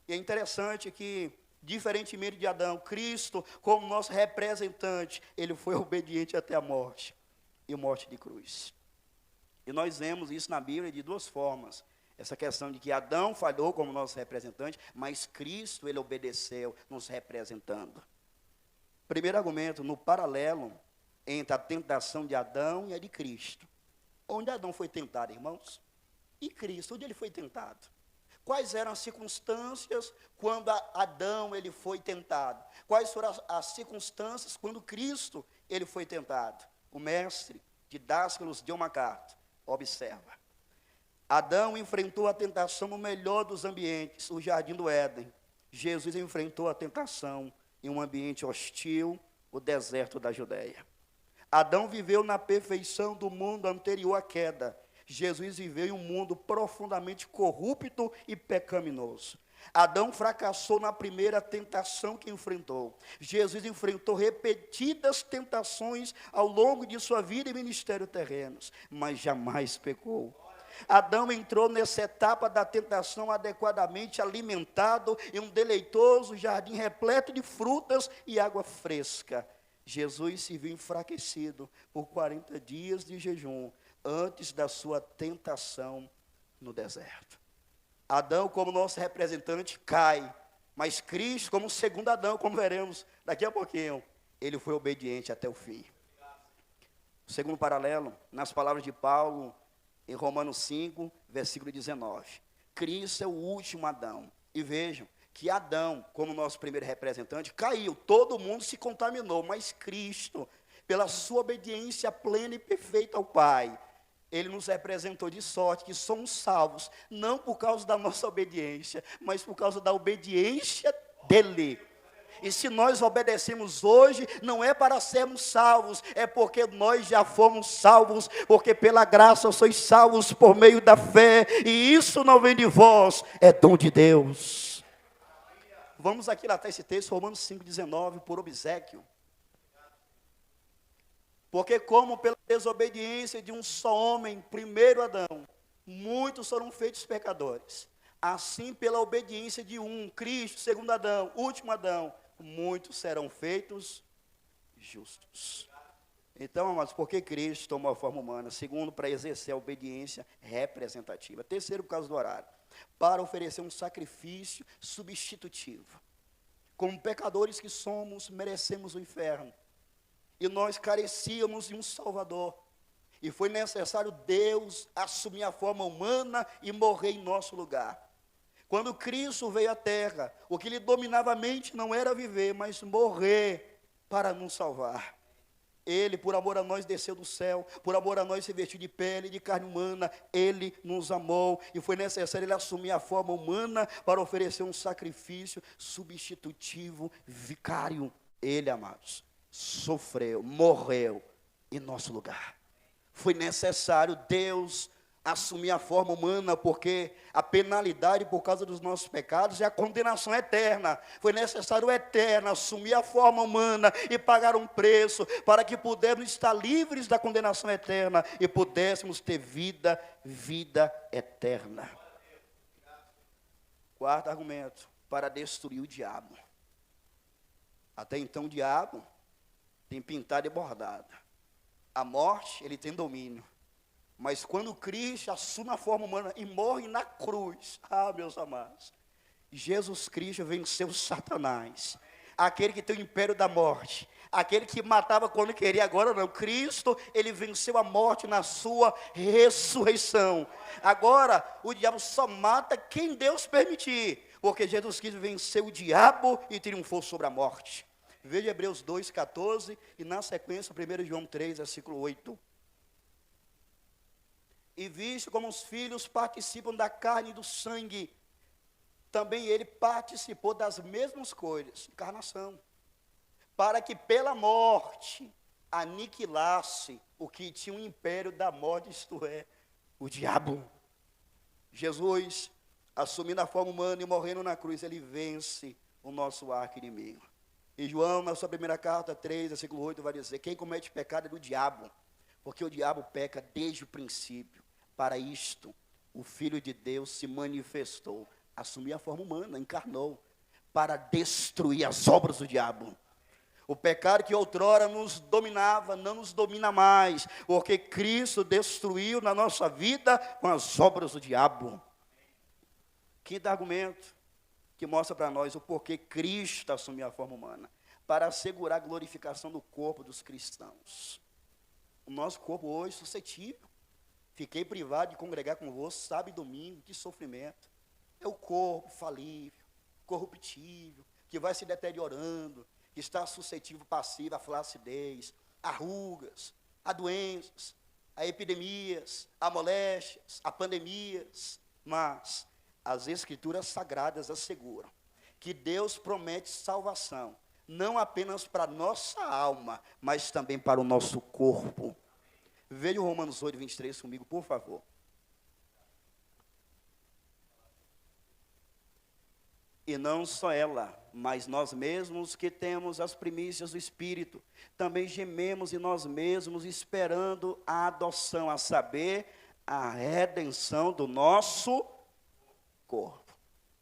E é interessante que, diferentemente de Adão, Cristo, como nosso representante, ele foi obediente até a morte, e morte de cruz. E nós vemos isso na Bíblia de duas formas. Essa questão de que Adão falhou como nosso representante, mas Cristo, ele obedeceu, nos representando. Primeiro argumento, no paralelo entre a tentação de Adão e a de Cristo. Onde Adão foi tentado, irmãos? E Cristo, onde ele foi tentado? Quais eram as circunstâncias quando Adão ele foi tentado? Quais foram as circunstâncias quando Cristo ele foi tentado? O mestre Didáscalos John MacArthur observa. Adão enfrentou a tentação no melhor dos ambientes, o jardim do Éden. Jesus enfrentou a tentação em um ambiente hostil, o deserto da Judéia. Adão viveu na perfeição do mundo anterior à queda. Jesus viveu em um mundo profundamente corrupto e pecaminoso. Adão fracassou na primeira tentação que enfrentou. Jesus enfrentou repetidas tentações ao longo de sua vida e ministério terrenos, mas jamais pecou. Adão entrou nessa etapa da tentação adequadamente alimentado em um deleitoso jardim repleto de frutas e água fresca. Jesus se viu enfraquecido por 40 dias de jejum antes da sua tentação no deserto. Adão, como nosso representante, cai, mas Cristo, como segundo Adão, como veremos daqui a pouquinho, ele foi obediente até o fim. O segundo paralelo, nas palavras de Paulo, em Romanos 5, versículo 19. Cristo é o último Adão. E vejam que Adão, como nosso primeiro representante, caiu, todo mundo se contaminou, mas Cristo, pela sua obediência plena e perfeita ao Pai, Ele nos representou de sorte que somos salvos, não por causa da nossa obediência, mas por causa da obediência dEle. E se nós obedecemos hoje, não é para sermos salvos, é porque nós já fomos salvos, porque pela graça sois salvos por meio da fé, e isso não vem de vós, é dom de Deus. Vamos aqui lá esse texto, Romanos 5,19, por obséquio. Porque como pela desobediência de um só homem, primeiro Adão, muitos foram feitos pecadores, assim pela obediência de um, Cristo, segundo Adão, último Adão, muitos serão feitos justos. Então, amados, por que Cristo tomou a forma humana? Segundo, para exercer a obediência representativa. Terceiro, por causa do horário, para oferecer um sacrifício substitutivo. Como pecadores que somos, merecemos o inferno. E nós carecíamos de um Salvador. E foi necessário Deus assumir a forma humana e morrer em nosso lugar. Quando Cristo veio à terra, o que lhe dominava a mente não era viver, mas morrer para nos salvar. Ele, por amor a nós, desceu do céu, por amor a nós, se vestiu de pele, de carne humana, Ele nos amou, e foi necessário Ele assumir a forma humana para oferecer um sacrifício substitutivo, vicário. Ele, amados, sofreu, morreu em nosso lugar. Foi necessário Deus assumir a forma humana, porque a penalidade por causa dos nossos pecados é a condenação eterna. Foi necessário o Eterno assumir a forma humana e pagar um preço, para que pudéssemos estar livres da condenação eterna e pudéssemos ter vida eterna. Quarto argumento, para destruir o diabo. Até então o diabo tem pintado e bordado. A morte, ele tem domínio. Mas quando Cristo assume a forma humana e morre na cruz, meus amados, Jesus Cristo venceu Satanás, aquele que tem o império da morte, aquele que matava quando queria, agora não. Cristo, ele venceu a morte na sua ressurreição. Agora, o diabo só mata quem Deus permitir, porque Jesus Cristo venceu o diabo e triunfou sobre a morte. Veja Hebreus 2,14 e na sequência 1 João 3, versículo 8. E visto como os filhos participam da carne e do sangue, também ele participou das mesmas coisas, encarnação, para que pela morte aniquilasse o que tinha o império da morte, isto é, o diabo. Jesus, assumindo a forma humana e morrendo na cruz, ele vence o nosso arqui-inimigo. E João, na sua primeira carta, 3, versículo 8, vai dizer: quem comete pecado é do diabo, porque o diabo peca desde o princípio. Para isto, o Filho de Deus se manifestou, assumiu a forma humana, encarnou, para destruir as obras do diabo. O pecado que outrora nos dominava, não nos domina mais, porque Cristo destruiu na nossa vida com as obras do diabo. Quinto argumento, que mostra para nós o porquê Cristo assumiu a forma humana, para assegurar a glorificação do corpo dos cristãos. O nosso corpo hoje suscetível. Fiquei privado de congregar convosco sábado e domingo, que sofrimento. É o corpo falível, corruptível, que vai se deteriorando, que está suscetível, passivo à flacidez, a rugas, a doenças, a epidemias, a moléstias, a pandemias. Mas as Escrituras Sagradas asseguram que Deus promete salvação, não apenas para a nossa alma, mas também para o nosso corpo. Veja o Romanos 8, 23 comigo, por favor. E não só ela, mas nós mesmos que temos as primícias do Espírito, também gememos em nós mesmos, esperando a adoção, a saber, a redenção do nosso corpo.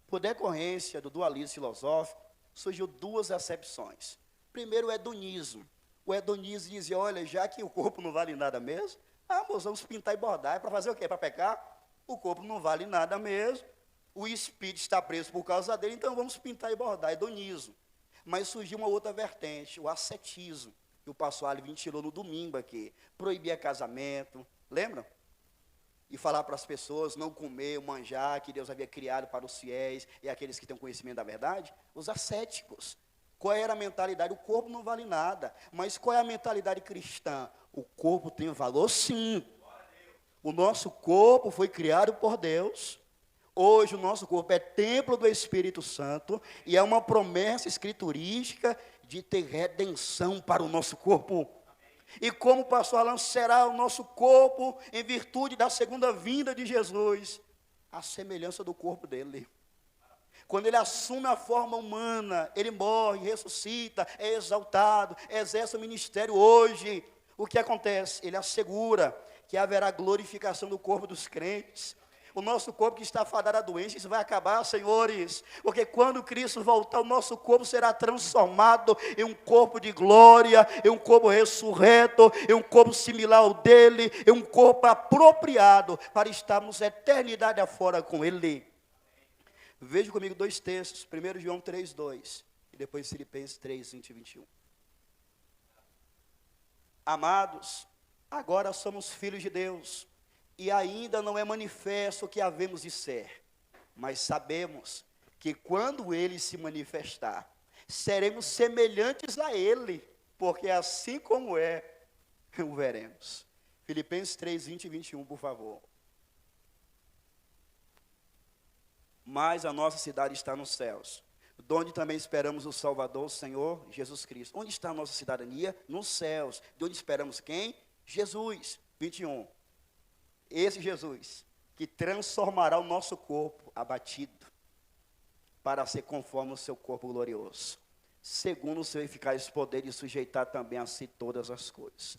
Por decorrência do dualismo filosófico, surgiu duas acepções. Primeiro, o hedonismo. O hedonismo dizia: olha, já que o corpo não vale nada mesmo, nós vamos pintar e bordar. É para fazer o quê? Para pecar? O corpo não vale nada mesmo. O espírito está preso por causa dele, então vamos pintar e bordar. Hedonismo. Mas surgiu uma outra vertente, o ascetismo, que o pastor Ali ventilou no domingo aqui. Proibia casamento, lembram? e falar para as pessoas não comer o manjar que Deus havia criado para os fiéis e aqueles que têm conhecimento da verdade? Os ascéticos. Qual era a mentalidade? O corpo não vale nada. Mas qual é a mentalidade cristã? O corpo tem valor, sim. O nosso corpo foi criado por Deus. Hoje o nosso corpo é templo do Espírito Santo e é uma promessa escriturística de ter redenção para o nosso corpo. E como o pastor Alan, será o nosso corpo em virtude da segunda vinda de Jesus? A semelhança do corpo dele. Quando ele assume a forma humana, ele morre, ressuscita, é exaltado, exerce o ministério hoje. O que acontece? Ele assegura que haverá glorificação do corpo dos crentes. O nosso corpo que está fadado à doença, isso vai acabar, senhores. Porque quando Cristo voltar, o nosso corpo será transformado em um corpo de glória, em um corpo ressurreto, em um corpo similar ao dele, em um corpo apropriado para estarmos eternidade afora com ele. Veja comigo dois textos, 1 João 3:2 e depois Filipenses 3:20 e 21. Amados, agora somos filhos de Deus, e ainda não é manifesto o que havemos de ser, mas sabemos que quando Ele se manifestar, seremos semelhantes a Ele, porque assim como é, o veremos. Filipenses 3:20 e 21, por favor. Mas a nossa cidade está nos céus, de onde também esperamos o Salvador, o Senhor Jesus Cristo. Onde está a nossa cidadania? Nos céus. De onde esperamos quem? Jesus. 21. Esse Jesus, que transformará o nosso corpo abatido, para ser conforme o seu corpo glorioso, segundo o seu eficaz poder de sujeitar também a si todas as coisas.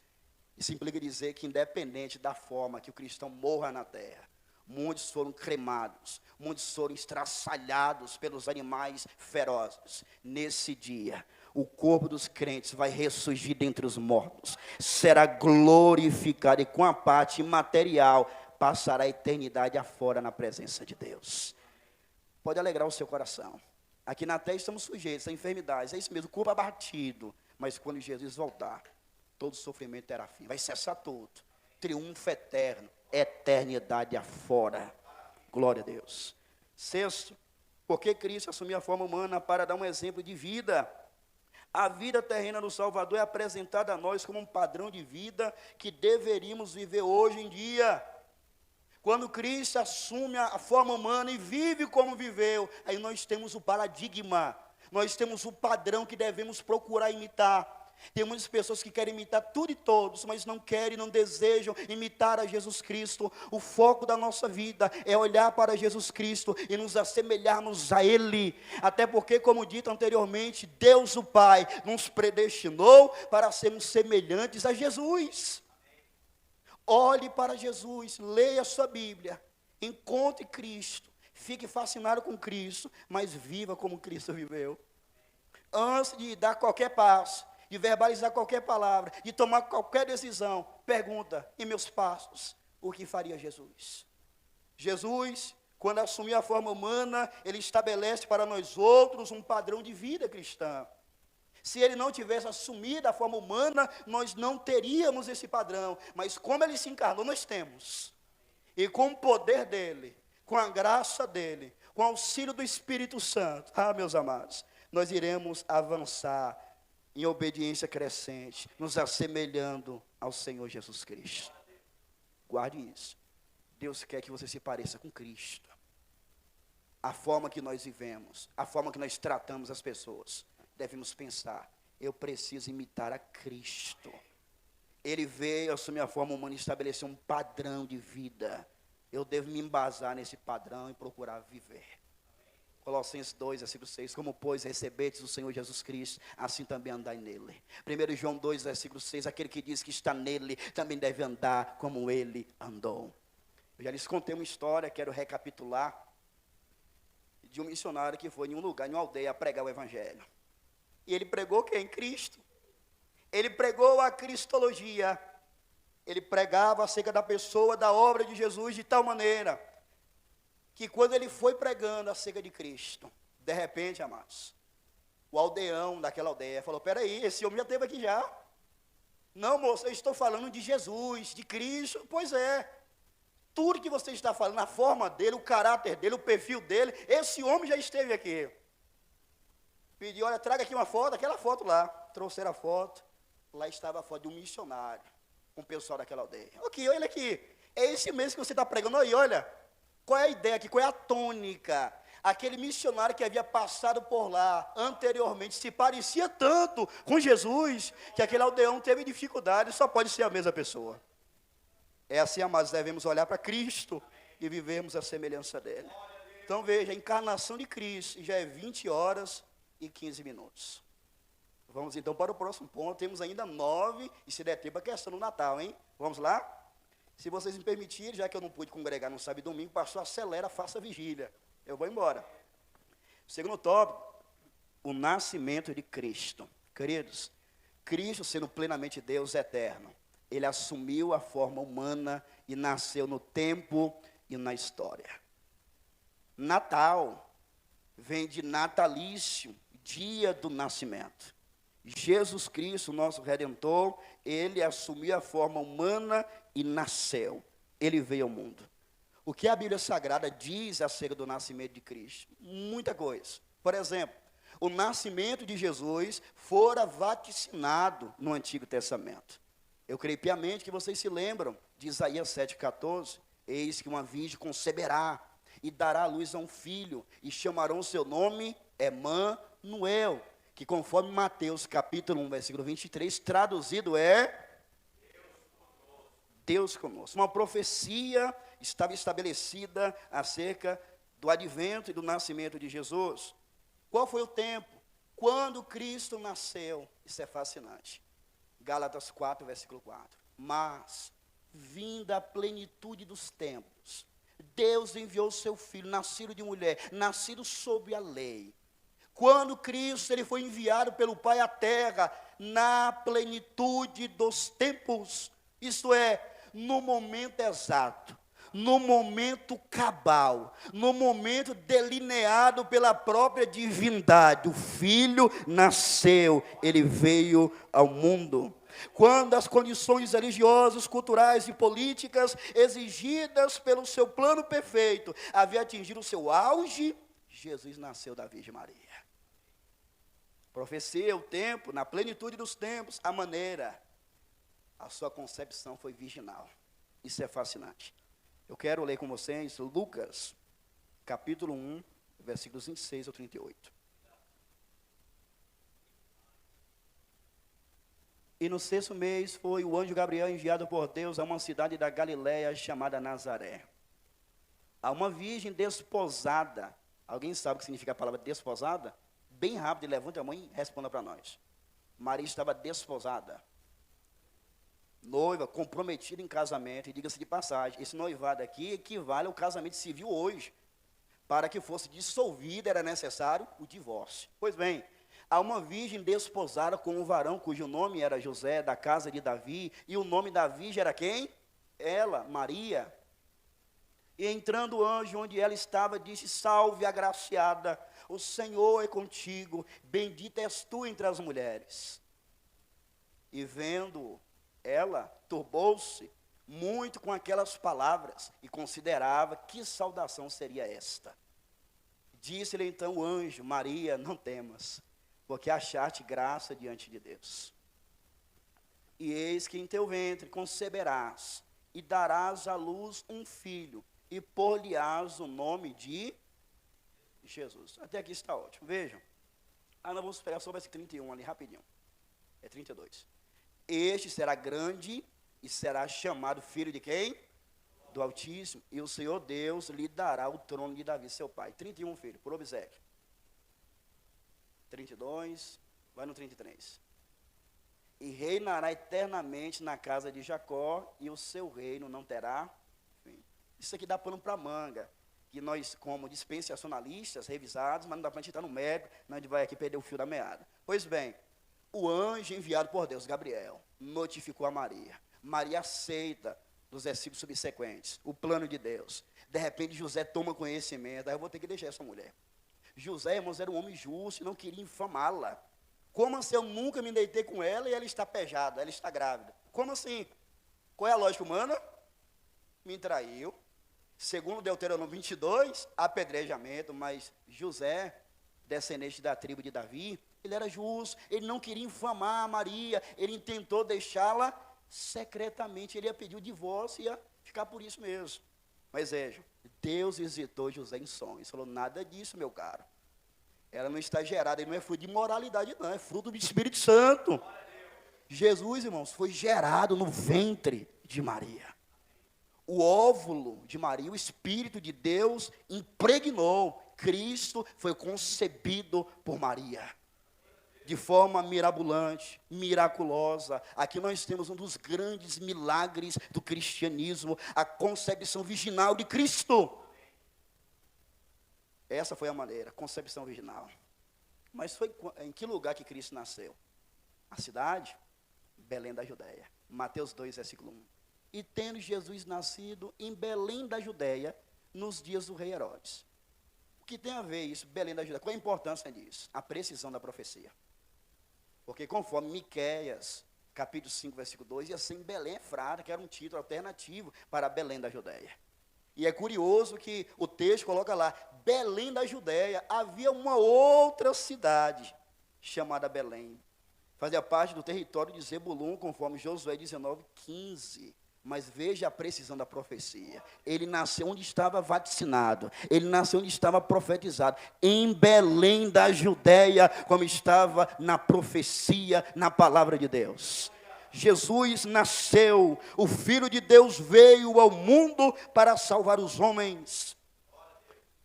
Isso implica dizer que independente da forma que o cristão morra na terra, muitos foram cremados, muitos foram estraçalhados pelos animais ferozes. Nesse dia, o corpo dos crentes vai ressurgir dentre os mortos, será glorificado e com a parte imaterial passará a eternidade afora na presença de Deus. Pode alegrar o seu coração. Aqui na terra estamos sujeitos a enfermidades, é isso mesmo, o corpo abatido. Mas quando Jesus voltar, todo sofrimento terá fim, vai cessar tudo. Triunfo eterno, eternidade afora. Glória a Deus. Sexto, porque Cristo assumiu a forma humana para dar um exemplo de vida. A vida terrena do Salvador é apresentada a nós como um padrão de vida que deveríamos viver hoje em dia. Quando Cristo assume a forma humana e vive como viveu, aí nós temos o paradigma, nós temos o padrão que devemos procurar imitar. Tem muitas pessoas que querem imitar tudo e todos, mas não querem, não desejam imitar a Jesus Cristo. O foco da nossa vida é olhar para Jesus Cristo e nos assemelharmos a Ele. Até porque, como dito anteriormente, Deus o Pai nos predestinou para sermos semelhantes a Jesus. Olhe para Jesus, leia a sua Bíblia, encontre Cristo, fique fascinado com Cristo, mas viva como Cristo viveu. Antes de dar qualquer passo, de verbalizar qualquer palavra, de tomar qualquer decisão, pergunta, em meus passos, o que faria Jesus? Jesus, quando assumiu a forma humana, ele estabelece para nós outros um padrão de vida cristã. Se ele não tivesse assumido a forma humana, nós não teríamos esse padrão. Mas como ele se encarnou, nós temos. E com o poder dele, com a graça dele, com o auxílio do Espírito Santo, meus amados, nós iremos avançar em obediência crescente, nos assemelhando ao Senhor Jesus Cristo. Guarde isso. Deus quer que você se pareça com Cristo. A forma que nós vivemos, a forma que nós tratamos as pessoas, devemos pensar, eu preciso imitar a Cristo. Ele veio assumir a forma humana e estabelecer um padrão de vida. Eu devo me embasar nesse padrão e procurar viver. Colossenses 2, versículo 6, como pois recebestes o Senhor Jesus Cristo, assim também andai nele. 1 João 2, versículo 6, aquele que diz que está nele, também deve andar como ele andou. Eu já lhes contei uma história, quero recapitular, de um missionário que foi em um lugar, em uma aldeia, pregar o evangelho. E ele pregou quem? Cristo. Ele pregou a cristologia. Ele pregava acerca da pessoa, da obra de Jesus, de tal maneira que quando ele foi pregando acerca de Cristo, de repente, amados, o aldeão daquela aldeia falou, peraí, esse homem já esteve aqui já. Não, moço, eu estou falando de Jesus, de Cristo. Pois é. Tudo que você está falando, a forma dele, o caráter dele, o perfil dele, esse homem já esteve aqui. Pedi, olha, traga aqui uma foto, aquela foto lá. Trouxeram a foto, lá estava a foto de um missionário, com o pessoal daquela aldeia. Ok, olha aqui, é esse mesmo que você está pregando aí, olha. Qual é a ideia aqui, qual é a tônica? Aquele missionário que havia passado por lá anteriormente se parecia tanto com Jesus, que aquele aldeão teve dificuldade, só pode ser a mesma pessoa. É assim, amados, devemos olhar para Cristo e vivermos a semelhança dele. Então veja, a encarnação de Cristo já é 20 horas e 15 minutos. Vamos então para o próximo ponto, temos ainda 9, e se der tempo a questão do Natal, hein? Vamos lá? Se vocês me permitirem, já que eu não pude congregar no sábado e domingo, pastor, acelera, faça a vigília. Eu vou embora. Segundo tópico, o nascimento de Cristo. Queridos, Cristo sendo plenamente Deus eterno, ele assumiu a forma humana e nasceu no tempo e na história. Natal vem de natalício, dia do nascimento. Jesus Cristo, nosso Redentor, ele assumiu a forma humana e nasceu. Ele veio ao mundo. O que a Bíblia Sagrada diz acerca do nascimento de Cristo? Muita coisa. Por exemplo, o nascimento de Jesus fora vaticinado no Antigo Testamento. Eu creio piamente que vocês se lembram de Isaías 7,14. Eis que uma virgem conceberá e dará à luz a um filho, e chamarão o seu nome Emanuel, que conforme Mateus capítulo 1, versículo 23, traduzido é Deus conosco. Uma profecia estava estabelecida acerca do advento e do nascimento de Jesus. Qual foi o tempo? Quando Cristo nasceu. Isso é fascinante. Gálatas 4, versículo 4. Mas, vinda a plenitude dos tempos, Deus enviou o seu Filho, nascido de mulher, nascido sob a lei. Quando Cristo ele foi enviado pelo Pai à terra, na plenitude dos tempos, isto é, no momento exato, no momento cabal, no momento delineado pela própria divindade, o Filho nasceu, ele veio ao mundo. Quando as condições religiosas, culturais e políticas exigidas pelo seu plano perfeito haviam atingido o seu auge, Jesus nasceu da Virgem Maria. Profecia, o tempo, na plenitude dos tempos, a maneira. A sua concepção foi virginal. Isso é fascinante. Eu quero ler com vocês Lucas, capítulo 1, versículos 26 ao 38. E no 6º mês foi o anjo Gabriel enviado por Deus a uma cidade da Galiléia chamada Nazaré, a uma virgem desposada. Alguém sabe o que significa a palavra desposada? Bem rápido, levante a mão e responda para nós. Maria estava desposada, noiva, comprometida em casamento. E diga-se de passagem, esse noivado aqui equivale ao casamento civil hoje. Para que fosse dissolvido era necessário o divórcio. Pois bem, há uma virgem desposada com um varão cujo nome era José, da casa de Davi, e o nome da virgem era quem? Ela, Maria. E entrando o anjo onde ela estava, disse: salve, agraciada, o Senhor é contigo, bendita és tu entre as mulheres. E vendo ela, turbou-se muito com aquelas palavras, e considerava que saudação seria esta. Disse-lhe então o anjo: Maria, não temas, porque achaste graça diante de Deus. E eis que em teu ventre conceberás, e darás à luz um filho, e por-lhe-ás o nome de Jesus. Até aqui está ótimo. Vejam. Nós vamos pegar só o versículo 31 ali, rapidinho. É 32. Este será grande e será chamado filho de quem? Do Altíssimo. E o Senhor Deus lhe dará o trono de Davi, seu pai. 31, filho, por obséquio. 32, vai no 33. E reinará eternamente na casa de Jacó, e o seu reino não terá fim. Isso aqui dá pano para manga, que nós, como dispensacionalistas, revisados, mas não dá para a gente entrar no mérito, nós a gente vai aqui perder o fio da meada. Pois bem, o anjo enviado por Deus, Gabriel, notificou a Maria. Maria aceita, nos versículos subsequentes, o plano de Deus. De repente, José toma conhecimento: aí eu vou ter que deixar essa mulher. José, irmãos, era um homem justo e não queria infamá-la. Como assim eu nunca me deitei com ela e ela está pejada, ela está grávida? Como assim? Qual é a lógica humana? me traiu. Segundo Deuteronômio 22, apedrejamento, mas José, descendente da tribo de Davi, ele era justo, ele não queria infamar Maria, ele tentou deixá-la secretamente, ele ia pedir o divórcio e ia ficar por isso mesmo. Mas vejam, Deus visitou José em sonhos, falou, nada disso, meu caro. Ela não está gerada, ele não é fruto de imoralidade, não, é fruto do Espírito Santo. Jesus, irmãos, foi gerado no ventre de Maria. O óvulo de Maria, o Espírito de Deus impregnou. Cristo foi concebido por Maria. De forma mirabolante, miraculosa. Aqui nós temos um dos grandes milagres do cristianismo, a concepção virginal de Cristo. Essa foi a maneira, concepção virginal. Mas foi em que lugar que Cristo nasceu? A cidade? Belém da Judéia. Mateus 2, versículo 1. E tendo Jesus nascido em Belém da Judéia, nos dias do rei Herodes. O que tem a ver isso, Belém da Judéia? Qual a importância disso? A precisão da profecia. Porque conforme Miqueias, capítulo 5, versículo 2, ia ser em Belém Efrata, que era um título alternativo para Belém da Judéia. E é curioso que o texto coloca lá, Belém da Judéia, havia uma outra cidade chamada Belém. Fazia parte do território de Zebulun, conforme Josué 19, 15. Mas veja a precisão da profecia. Ele nasceu onde estava vacinado. Ele nasceu onde estava profetizado. Em Belém da Judéia, como estava na profecia, na palavra de Deus. Jesus nasceu. O Filho de Deus veio ao mundo para salvar os homens.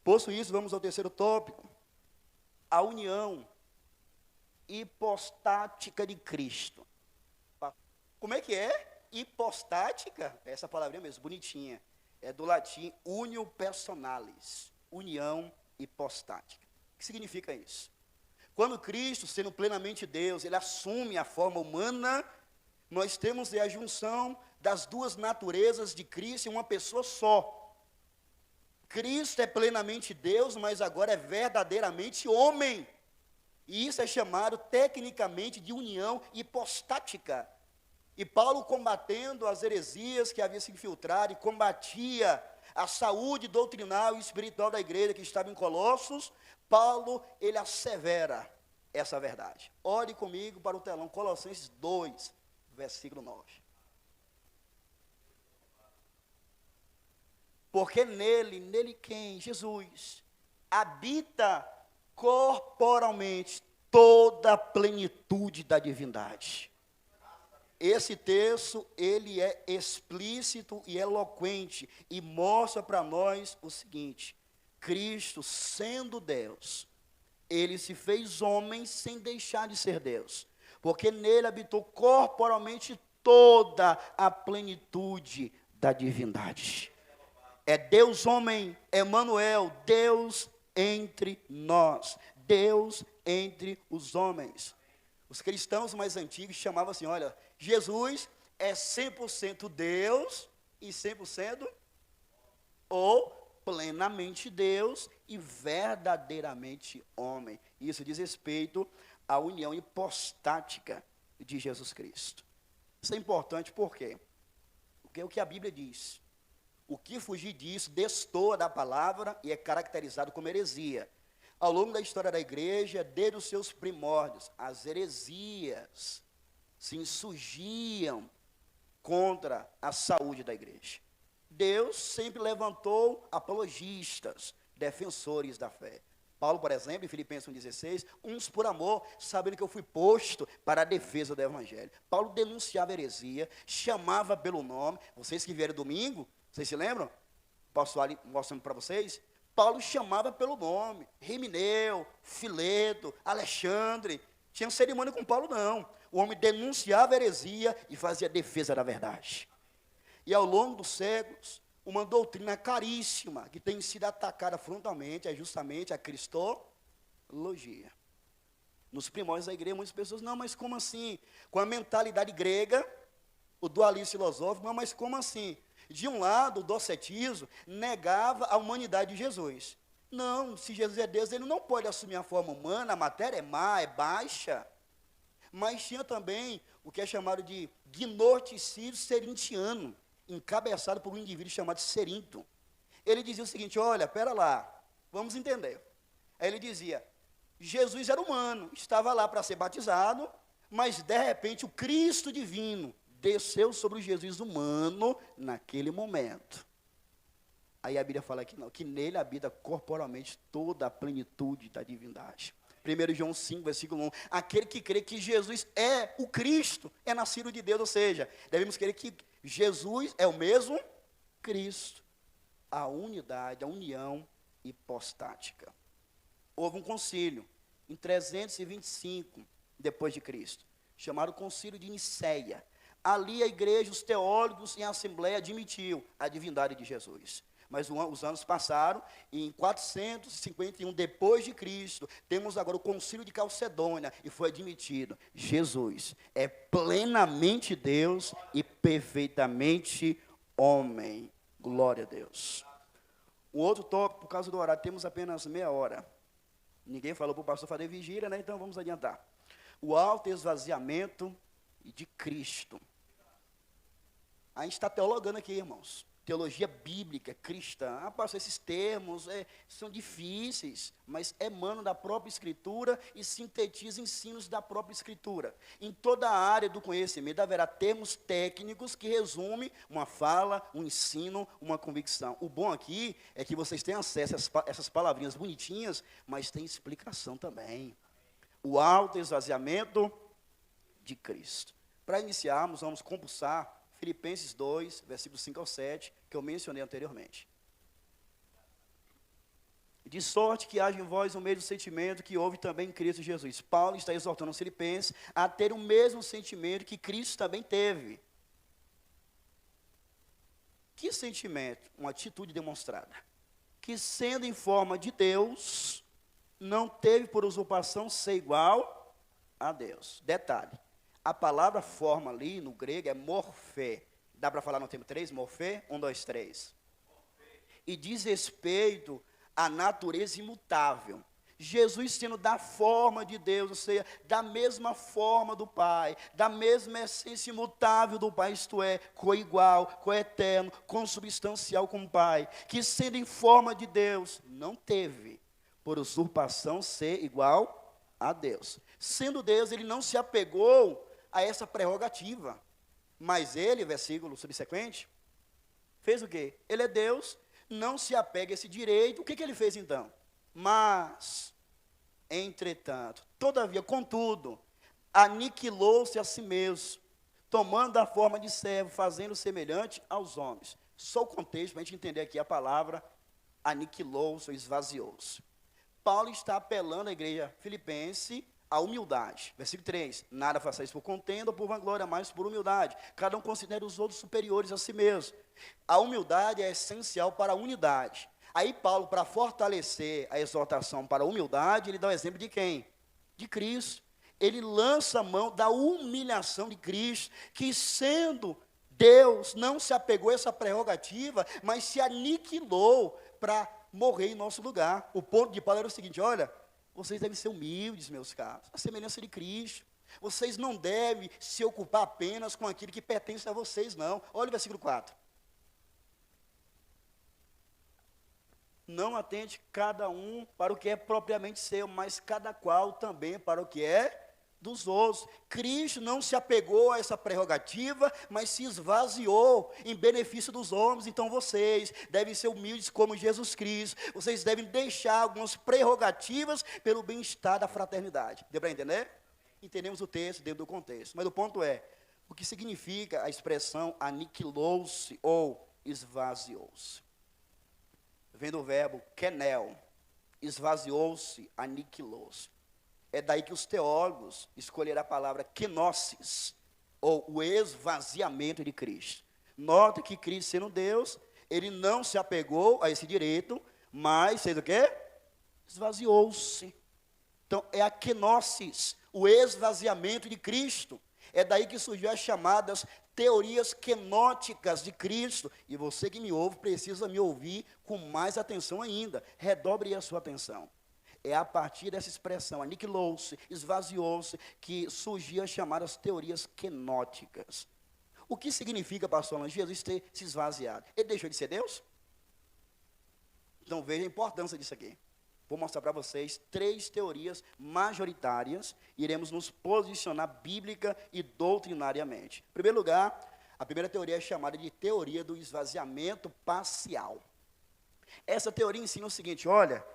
Posto isso, vamos ao terceiro tópico. A união hipostática de Cristo. Como é que é? Hipostática, essa palavrinha mesmo, bonitinha, é do latim unio personalis, união hipostática. O que significa isso? Quando Cristo, sendo plenamente Deus, ele assume a forma humana, nós temos a junção das duas naturezas de Cristo em uma pessoa só. Cristo é plenamente Deus, mas agora é verdadeiramente homem. E isso é chamado tecnicamente de união hipostática. E Paulo, combatendo as heresias que haviam se infiltrado e combatia a saúde doutrinal e espiritual da igreja que estava em Colossos, Paulo, ele assevera essa verdade. Olhe comigo para o telão, Colossenses 2, versículo 9. Porque nele quem? Jesus, habita corporalmente toda a plenitude da divindade. Esse texto, ele é explícito e eloquente e mostra para nós o seguinte: Cristo, sendo Deus, ele se fez homem sem deixar de ser Deus, porque nele habitou corporalmente toda a plenitude da divindade. É Deus homem, Emanuel, Deus entre nós, Deus entre os homens. Os cristãos mais antigos chamavam assim, olha, Jesus é 100% Deus e 100% ou plenamente Deus e verdadeiramente homem. Isso diz respeito à união hipostática de Jesus Cristo. Isso é importante por quê? Porque é o que a Bíblia diz. O que fugir disso destoa da palavra e é caracterizado como heresia. Ao longo da história da igreja, desde os seus primórdios, as heresias se insurgiam contra a saúde da igreja. Deus sempre levantou apologistas, defensores da fé. Paulo, por exemplo, em Filipenses 1,16, uns por amor, sabendo que eu fui posto para a defesa do evangelho. Paulo denunciava a heresia, chamava pelo nome. Vocês que vieram domingo, vocês se lembram? Posso ali mostrando para vocês? Paulo chamava pelo nome, Rimineu, Fileto, Alexandre. Tinha cerimônia com Paulo, não. O homem denunciava a heresia e fazia defesa da verdade. E ao longo dos séculos, uma doutrina caríssima, que tem sido atacada frontalmente, é justamente a cristologia. Nos primórdios da igreja, muitas pessoas, não, mas como assim? Com a mentalidade grega, o dualismo filosófico, não, mas como assim? De um lado, o docetismo negava a humanidade de Jesus. Não, se Jesus é Deus, ele não pode assumir a forma humana, a matéria é má, é baixa. Mas tinha também o que é chamado de gnosticismo serintiano. encabeçado por um indivíduo chamado Cerinto. Ele dizia o seguinte: olha, pera lá, vamos entender. Aí ele dizia, Jesus era humano, estava lá para ser batizado, mas de repente o Cristo divino desceu sobre o Jesus humano naquele momento. Aí a Bíblia fala que não, que nele habita corporalmente toda a plenitude da divindade. 1 João 5, versículo 1, aquele que crê que Jesus é o Cristo, é nascido de Deus, ou seja, devemos crer que Jesus é o mesmo Cristo, a unidade, a união hipostática. Houve um concílio em 325 depois de Cristo, chamado Concílio de Nicéia. Ali a igreja, os teólogos em assembleia admitiu a divindade de Jesus. Mas os anos passaram e em 451 depois de Cristo, temos agora o Concílio de Calcedônia e foi admitido, Jesus é plenamente Deus e perfeitamente homem. Glória a Deus. Um outro tópico, por causa do horário, temos apenas meia hora. Ninguém falou para o pastor fazer vigília, né? Então vamos adiantar. O autoesvaziamento de Cristo. A gente está teologando aqui, irmãos. Teologia bíblica, cristã. Ah, pastor, esses termos são difíceis, mas emanam da própria Escritura e sintetizam ensinos da própria Escritura. Em toda a área do conhecimento haverá termos técnicos que resumem uma fala, um ensino, uma convicção. O bom aqui é que vocês têm acesso a essas palavrinhas bonitinhas, mas tem explicação também. O autoesvaziamento de Cristo. Para iniciarmos, vamos compulsar Filipenses 2, versículos 5 ao 7, que eu mencionei anteriormente. De sorte que haja em vós o mesmo sentimento que houve também em Cristo Jesus. Paulo está exortando os filipenses a ter o mesmo sentimento que Cristo também teve. Que sentimento? Uma atitude demonstrada. Que sendo em forma de Deus, não teve por usurpação ser igual a Deus. Detalhe. A palavra forma ali, no grego, é morfé. Dá para falar no tempo 3? Morfé? 1, 2, 3. E diz respeito à natureza imutável. Jesus sendo da forma de Deus, ou seja, da mesma forma do Pai, da mesma essência imutável do Pai, isto é, coigual, coeterno, consubstancial com o Pai, que sendo em forma de Deus, não teve por usurpação ser igual a Deus. Sendo Deus, ele não se apegou a essa prerrogativa. Mas ele, versículo subsequente, fez o quê? Ele é Deus, não se apega a esse direito. O que ele fez então? Mas, entretanto, todavia, contudo, aniquilou-se a si mesmo, tomando a forma de servo, fazendo semelhante aos homens. Só o contexto, para a gente entender aqui a palavra, aniquilou-se ou esvaziou-se. Paulo está apelando à igreja filipense a humildade. Versículo 3, nada faça isso por contenda ou por vanglória, mas por humildade. Cada um considera os outros superiores a si mesmo. A humildade é essencial para a unidade. Aí Paulo, para fortalecer a exortação para a humildade, ele dá o exemplo de quem? De Cristo. Ele lança a mão da humilhação de Cristo, que sendo Deus, não se apegou a essa prerrogativa, mas se aniquilou para morrer em nosso lugar. O ponto de Paulo era o seguinte: olha, vocês devem ser humildes, meus caros, a semelhança de Cristo. Vocês não devem se ocupar apenas com aquilo que pertence a vocês, não. Olha o versículo 4. Não atente cada um para o que é propriamente seu, mas cada qual também para o que é dos outros. Cristo não se apegou a essa prerrogativa, mas se esvaziou em benefício dos homens. Então vocês devem ser humildes como Jesus Cristo. Vocês devem deixar algumas prerrogativas pelo bem-estar da fraternidade. Deu para entender? Entendemos o texto dentro do contexto. Mas o ponto é, o que significa a expressão aniquilou-se ou esvaziou-se? Vem do verbo kenel, esvaziou-se, aniquilou-se. É daí que os teólogos escolheram a palavra kenosis, ou o esvaziamento de Cristo. Nota que Cristo, sendo Deus, ele não se apegou a esse direito, mas fez o quê? Esvaziou-se. Então, é a kenosis, o esvaziamento de Cristo. É daí que surgiu as chamadas teorias kenóticas de Cristo. E você que me ouve, precisa me ouvir com mais atenção ainda. Redobre a sua atenção. É a partir dessa expressão, aniquilou-se, esvaziou-se, que surgiam as chamadas teorias kenóticas. O que significa, pastor Alan, Jesus ter se esvaziado? Ele deixou de ser Deus? Então veja a importância disso aqui. Vou mostrar para vocês 3 teorias majoritárias. Iremos nos posicionar bíblica e doutrinariamente. Em primeiro lugar, a primeira teoria é chamada de teoria do esvaziamento parcial. Essa teoria ensina o seguinte, olha,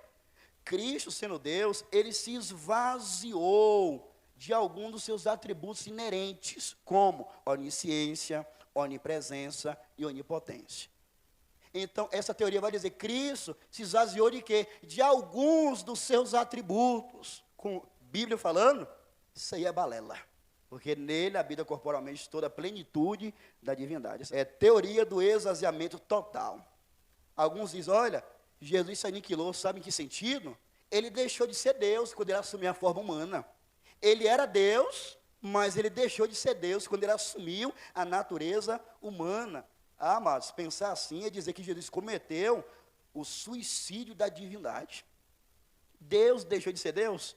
Cristo sendo Deus, ele se esvaziou de algum dos seus atributos inerentes, como onisciência, onipresença e onipotência. Então, essa teoria vai dizer, Cristo se esvaziou de quê? De alguns dos seus atributos. Com Bíblia falando, isso aí é balela. Porque nele habita corporalmente toda a plenitude da divindade. É teoria do esvaziamento total. Alguns dizem, olha, Jesus se aniquilou, sabe em que sentido? Ele deixou de ser Deus quando ele assumiu a forma humana. Ele era Deus, mas ele deixou de ser Deus quando ele assumiu a natureza humana. Ah, mas pensar assim é dizer que Jesus cometeu o suicídio da divindade. Deus deixou de ser Deus?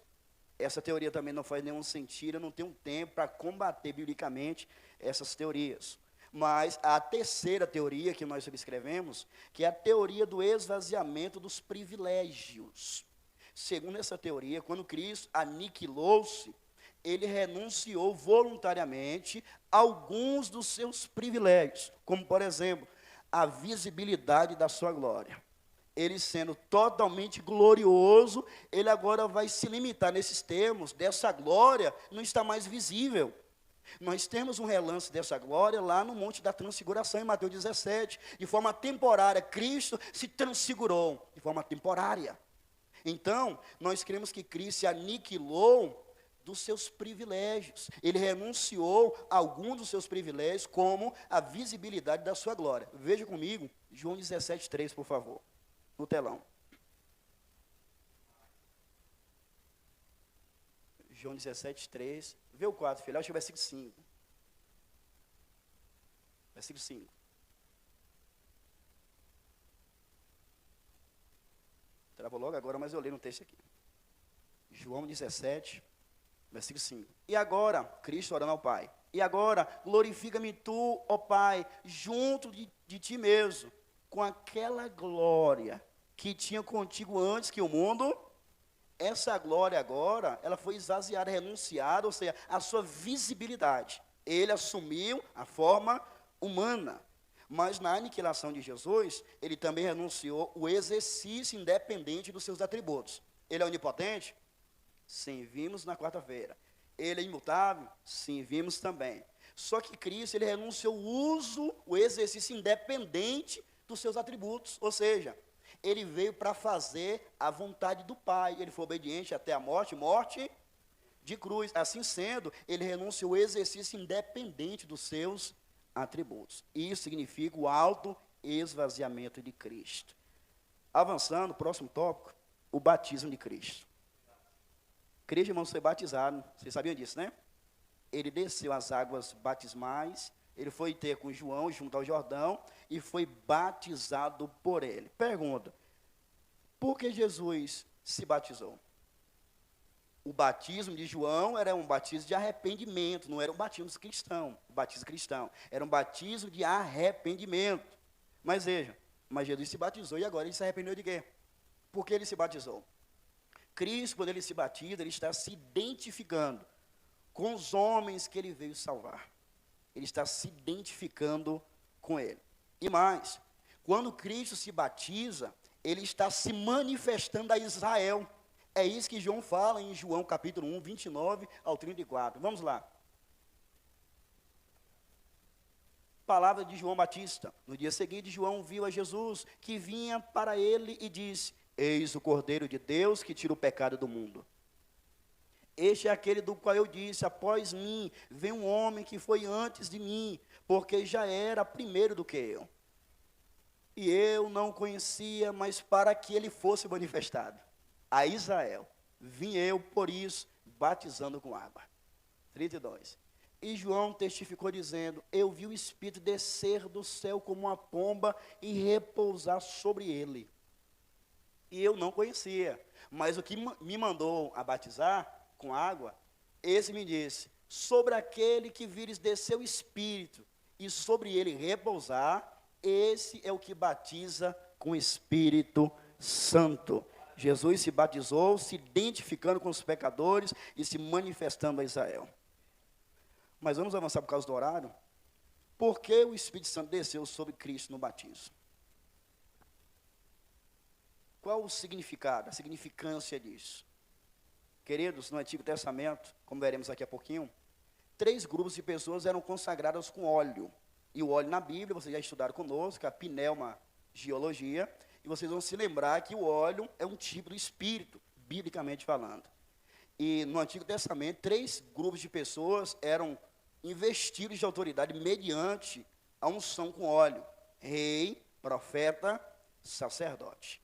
Essa teoria também não faz nenhum sentido, eu não tenho tempo para combater biblicamente essas teorias. Mas a terceira teoria que nós subscrevemos, que é a teoria do esvaziamento dos privilégios. Segundo essa teoria, quando Cristo aniquilou-se, ele renunciou voluntariamente a alguns dos seus privilégios, como, por exemplo, a visibilidade da sua glória. Ele sendo totalmente glorioso, ele agora vai se limitar nesses termos, dessa glória não está mais visível. Nós temos um relance dessa glória lá no Monte da Transfiguração, em Mateus 17, de forma temporária. Cristo se transfigurou de forma temporária. Então, nós cremos que Cristo se aniquilou dos seus privilégios. Ele renunciou a alguns dos seus privilégios, como a visibilidade da sua glória. Veja comigo, João 17:3, por favor, no telão. João 17:3. Vê o 4, filho. Acho que é o versículo 5. Versículo 5. Travou logo agora, mas eu leio no texto aqui. João 17, versículo 5. E agora, Cristo orando ao Pai. E agora, glorifica-me tu, ó Pai, junto de ti mesmo, com aquela glória que tinha contigo antes que o mundo. Essa glória agora, ela foi esvaziada, renunciada, ou seja, a sua visibilidade. Ele assumiu a forma humana. Mas na aniquilação de Jesus, ele também renunciou o exercício independente dos seus atributos. Ele é onipotente? Sim, vimos na quarta-feira. Ele é imutável? Sim, vimos também. Só que Cristo, ele renunciou o uso, o exercício independente dos seus atributos. Ou seja, ele veio para fazer a vontade do Pai. Ele foi obediente até a morte, morte de cruz. Assim sendo, ele renunciou o exercício independente dos seus atributos. Isso significa o alto esvaziamento de Cristo. Avançando, próximo tópico, o batismo de Cristo. Cristo, irmãos, foi batizado, vocês sabiam disso, né? Ele desceu as águas batismais, ele foi ter com João junto ao Jordão e foi batizado por ele. Pergunta, por que Jesus se batizou? O batismo de João era um batismo de arrependimento, não era um batismo cristão. O batismo cristão era um batismo de arrependimento. Mas veja, mas Jesus se batizou e agora ele se arrependeu de quê? Por que ele se batizou? Cristo, quando ele se batiza, ele está se identificando com os homens que ele veio salvar. Ele está se identificando com ele. E mais, quando Cristo se batiza, ele está se manifestando a Israel. É isso que João fala em João capítulo 1, 29 ao 34. Vamos lá. Palavra de João Batista. No dia seguinte, João viu a Jesus, que vinha para ele e disse, eis o Cordeiro de Deus que tira o pecado do mundo. Este é aquele do qual eu disse, após mim, vem um homem que foi antes de mim, porque já era primeiro do que eu. E eu não o conhecia, mas para que ele fosse manifestado a Israel, vim eu, por isso, batizando com água. 32. E João testificou dizendo, eu vi o Espírito descer do céu como uma pomba e repousar sobre ele. E eu não conhecia, mas o que me mandou a batizar com água, esse me disse, sobre aquele que vires descer o Espírito e sobre ele repousar, esse é o que batiza com o Espírito Santo. Jesus se batizou, se identificando com os pecadores e se manifestando a Israel. Mas vamos avançar por causa do horário. Por que o Espírito Santo desceu sobre Cristo no batismo? Qual o significado, a significância disso? Queridos, no Antigo Testamento, como veremos daqui a pouquinho, 3 grupos de pessoas eram consagradas com óleo. E o óleo na Bíblia, vocês já estudaram conosco, a pneumagiologia, e vocês vão se lembrar que o óleo é um tipo do Espírito, biblicamente falando. E no Antigo Testamento, 3 grupos de pessoas eram investidos de autoridade mediante a unção com óleo: rei, profeta, sacerdote.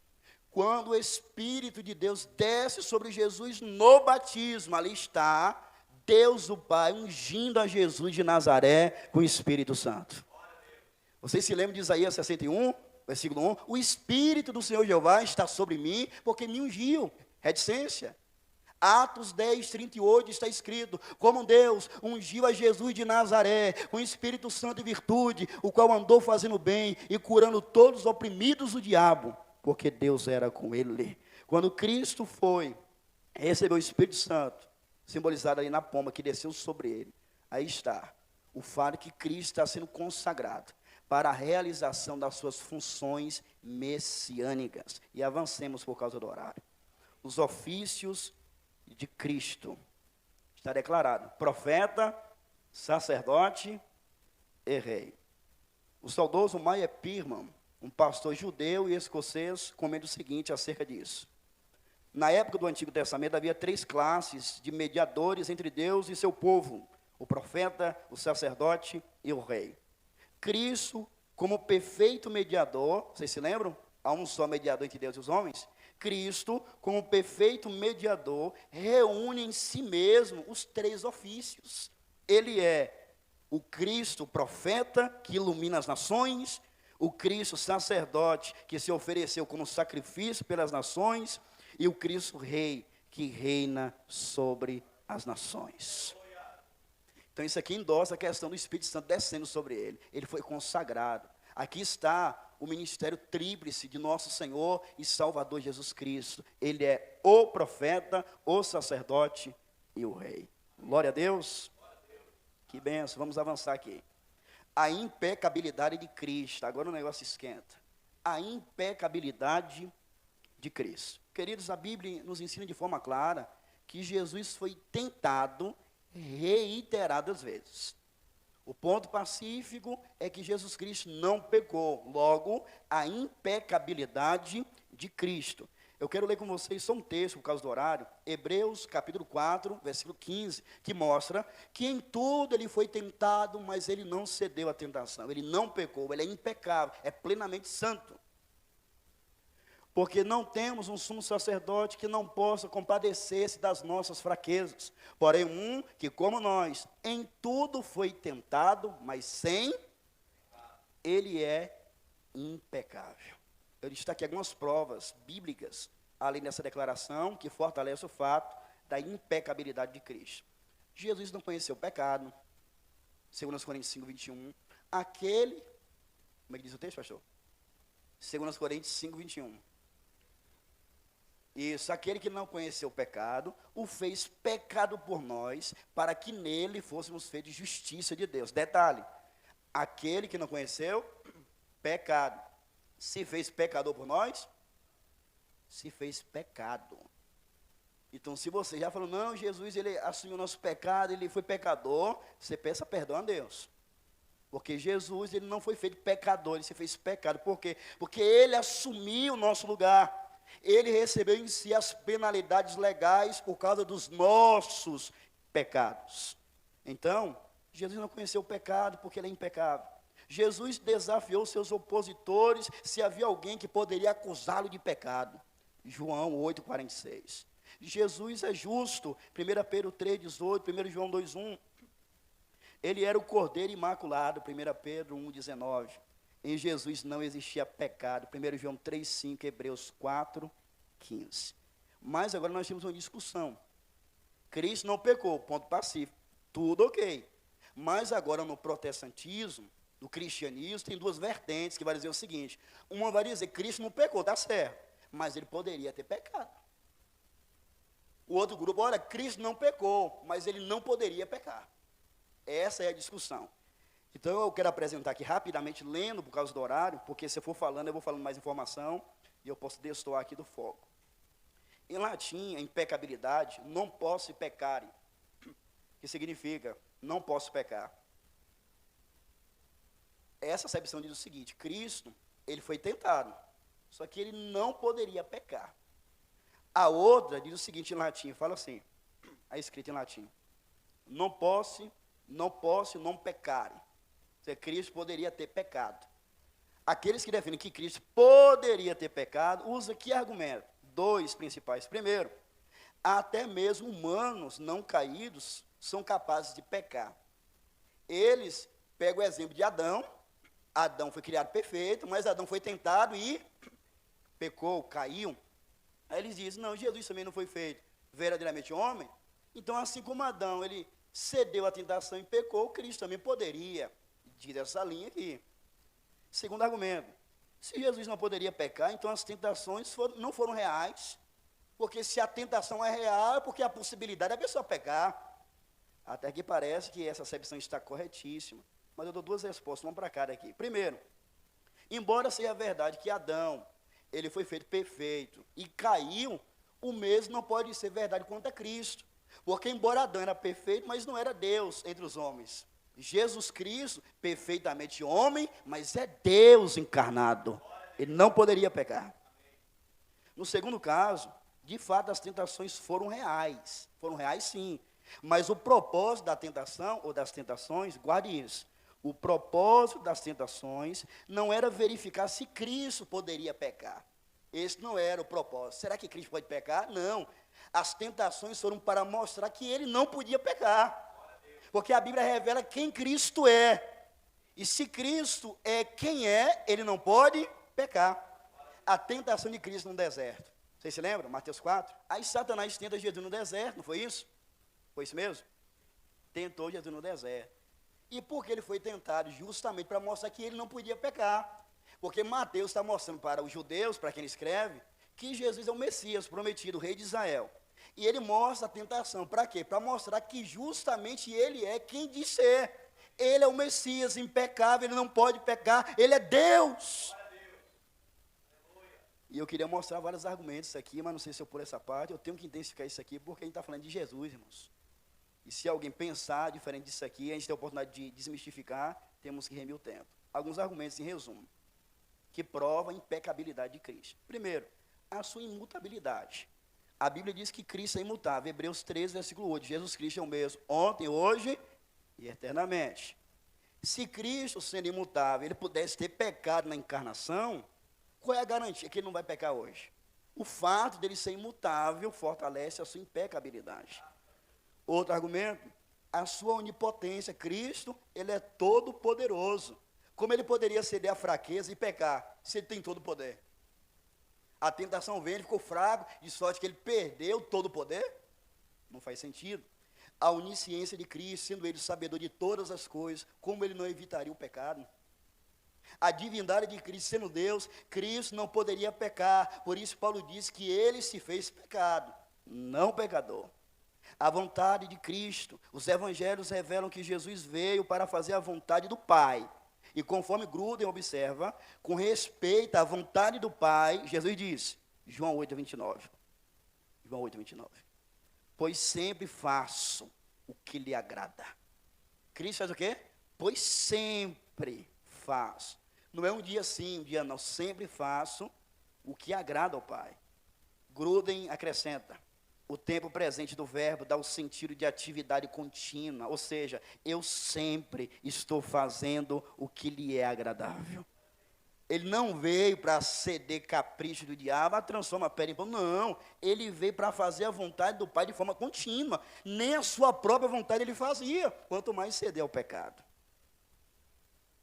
Quando o Espírito de Deus desce sobre Jesus no batismo, ali está Deus o Pai ungindo a Jesus de Nazaré com o Espírito Santo. Vocês se lembram de Isaías 61, versículo 1? O Espírito do Senhor Jeová está sobre mim, porque me ungiu. Reticência. Atos 10, 38 está escrito: como Deus ungiu a Jesus de Nazaré com o Espírito Santo e virtude, o qual andou fazendo bem e curando todos os oprimidos do diabo, porque Deus era com ele. Quando Cristo recebeu o Espírito Santo, simbolizado aí na pomba que desceu sobre ele, aí está o fato que Cristo está sendo consagrado para a realização das suas funções messiânicas. E avancemos por causa do horário. Os ofícios de Cristo. Está declarado: profeta, sacerdote e rei. O saudoso Meyer Pirman, um pastor judeu e escocês, comenta o seguinte acerca disso: na época do Antigo Testamento havia 3 classes de mediadores entre Deus e seu povo: o profeta, o sacerdote e o rei. Cristo, como perfeito mediador, vocês se lembram? Há um só mediador entre Deus e os homens. Cristo, como perfeito mediador, reúne em si mesmo os 3 ofícios. Ele é o Cristo profeta, que ilumina as nações; o Cristo sacerdote, que se ofereceu como sacrifício pelas nações; e o Cristo rei, que reina sobre as nações. Então isso aqui endossa a questão do Espírito Santo descendo sobre ele. Ele foi consagrado. Aqui está o ministério tríplice de nosso Senhor e Salvador Jesus Cristo. Ele é o profeta, o sacerdote e o rei. Glória a Deus. Que benção. Vamos avançar aqui. A impecabilidade de Cristo. Agora o negócio esquenta. A impecabilidade de Cristo. Queridos, a Bíblia nos ensina de forma clara que Jesus foi tentado reiteradas vezes. O ponto pacífico é que Jesus Cristo não pecou. Logo, a impecabilidade de Cristo. Eu quero ler com vocês só um texto, por causa do horário, Hebreus capítulo 4, versículo 15, que mostra que em tudo ele foi tentado, mas ele não cedeu à tentação, ele não pecou, ele é impecável, é plenamente santo. Porque não temos um sumo sacerdote que não possa compadecer-se das nossas fraquezas, porém um que, como nós, em tudo foi tentado, mas sem, ele é impecável. Eu destaquei algumas provas bíblicas, além dessa declaração, que fortalece o fato da impecabilidade de Cristo. Jesus não conheceu o pecado, 2 Coríntios 5, 21. Aquele, como é que diz o texto, pastor? 2 Coríntios 5, 21. Isso, aquele que não conheceu o pecado, o fez pecado por nós, para que nele fôssemos feitos justiça de Deus. Detalhe, aquele que não conheceu pecado, se fez pecador por nós, se fez pecado. Então, se você já falou, não, Jesus, ele assumiu o nosso pecado, ele foi pecador, você peça perdão a Deus. Porque Jesus, ele não foi feito pecador, ele se fez pecado. Por quê? Porque ele assumiu o nosso lugar. Ele recebeu em si as penalidades legais por causa dos nossos pecados. Então, Jesus não conheceu o pecado porque ele é impecável. Jesus desafiou seus opositores se havia alguém que poderia acusá-lo de pecado. João 8,46. Jesus é justo. 1 Pedro 3,18, 1 João 2,1. Ele era o Cordeiro Imaculado. 1 Pedro 1,19. Em Jesus não existia pecado. 1 João 3,5, Hebreus 4,15. Mas agora nós temos uma discussão. Cristo não pecou, ponto pacífico. Tudo ok. Mas agora no protestantismo, do cristianismo tem duas vertentes, que vai dizer o seguinte: uma vai dizer que Cristo não pecou, está certo, mas ele poderia ter pecado. O outro grupo, olha, Cristo não pecou, mas ele não poderia pecar. Essa é a discussão. Então eu quero apresentar aqui rapidamente, lendo por causa do horário, porque se eu for falando, eu vou falando mais informação, e eu posso destoar aqui do foco. Em latim, a impecabilidade, não posso pecar, que significa, não posso pecar. Essa acepção diz o seguinte: Cristo, ele foi tentado, só que ele não poderia pecar. A outra diz o seguinte em latim, fala assim, é escrito em latim: não posso não pecare. Ou seja, Cristo poderia ter pecado. Aqueles que defendem que Cristo poderia ter pecado, usam que argumento? Dois principais. Primeiro, até mesmo humanos não caídos são capazes de pecar. Eles pegam o exemplo de Adão. Adão foi criado perfeito, mas Adão foi tentado e pecou, caiu. Aí eles dizem, não, Jesus também não foi feito verdadeiramente homem. Então, assim como Adão, ele cedeu à tentação e pecou, Cristo também poderia, diz essa linha aqui. Segundo argumento, se Jesus não poderia pecar, então as tentações não foram reais, porque se a tentação é real, é porque a possibilidade da pessoa pecar. Até que parece que essa acepção está corretíssima. Mas eu dou duas respostas, vamos para cá daqui. Primeiro, embora seja verdade que Adão, ele foi feito perfeito e caiu, o mesmo não pode ser verdade quanto a Cristo. Porque embora Adão era perfeito, mas não era Deus entre os homens. Jesus Cristo, perfeitamente homem, mas é Deus encarnado. Ele não poderia pecar. No segundo caso, de fato as tentações foram reais. Foram reais sim. Mas o propósito da tentação, ou das tentações, guarde isso. O propósito das tentações não era verificar se Cristo poderia pecar. Esse não era o propósito. Será que Cristo pode pecar? Não. As tentações foram para mostrar que ele não podia pecar. Porque a Bíblia revela quem Cristo é. E se Cristo é quem é, ele não pode pecar. A tentação de Cristo no deserto. Vocês se lembram? Mateus 4. Aí Satanás tenta Jesus no deserto, não foi isso? Foi isso mesmo? Tentou Jesus no deserto. E por que ele foi tentado? Justamente para mostrar que ele não podia pecar. Porque Mateus está mostrando para os judeus, para quem ele escreve, que Jesus é o Messias prometido, o rei de Israel. E ele mostra a tentação. Para quê? Para mostrar que justamente ele é quem diz ser. Ele é o Messias impecável, ele não pode pecar, ele é Deus. E eu queria mostrar vários argumentos aqui, mas não sei se eu pulo essa parte. Eu tenho que intensificar isso aqui, porque a gente está falando de Jesus, irmãos. E se alguém pensar diferente disso aqui, a gente tem a oportunidade de desmistificar, temos que remir o tempo. Alguns argumentos em resumo, que provam a impecabilidade de Cristo. Primeiro, a sua imutabilidade. A Bíblia diz que Cristo é imutável. Hebreus 13, versículo 8. Jesus Cristo é o mesmo ontem, hoje e eternamente. Se Cristo, sendo imutável, ele pudesse ter pecado na encarnação, qual é a garantia que ele não vai pecar hoje? O fato dele ser imutável fortalece a sua impecabilidade. Outro argumento, a sua onipotência. Cristo, ele é todo poderoso. Como ele poderia ceder à fraqueza e pecar, se ele tem todo o poder? A tentação veio, ele ficou fraco, de sorte que ele perdeu todo o poder? Não faz sentido. A onisciência de Cristo, sendo ele sabedor de todas as coisas, como ele não evitaria o pecado? A divindade de Cristo, sendo Deus, Cristo não poderia pecar. Por isso Paulo diz que ele se fez pecado, não pecador. A vontade de Cristo. Os evangelhos revelam que Jesus veio para fazer a vontade do Pai. E conforme Gruden observa, com respeito à vontade do Pai, Jesus diz, João 8, 29. João 8, 29. Pois sempre faço o que lhe agrada. Cristo faz o quê? Pois sempre faço. Não é um dia sim, um dia não. Sempre faço o que agrada ao Pai. Gruden acrescenta. O tempo presente do verbo dá o sentido de atividade contínua, ou seja, eu sempre estou fazendo o que lhe é agradável. Ele não veio para ceder capricho do diabo, transforma a pedra em pão. Não, ele veio para fazer a vontade do Pai de forma contínua. Nem a sua própria vontade ele fazia, quanto mais ceder ao pecado.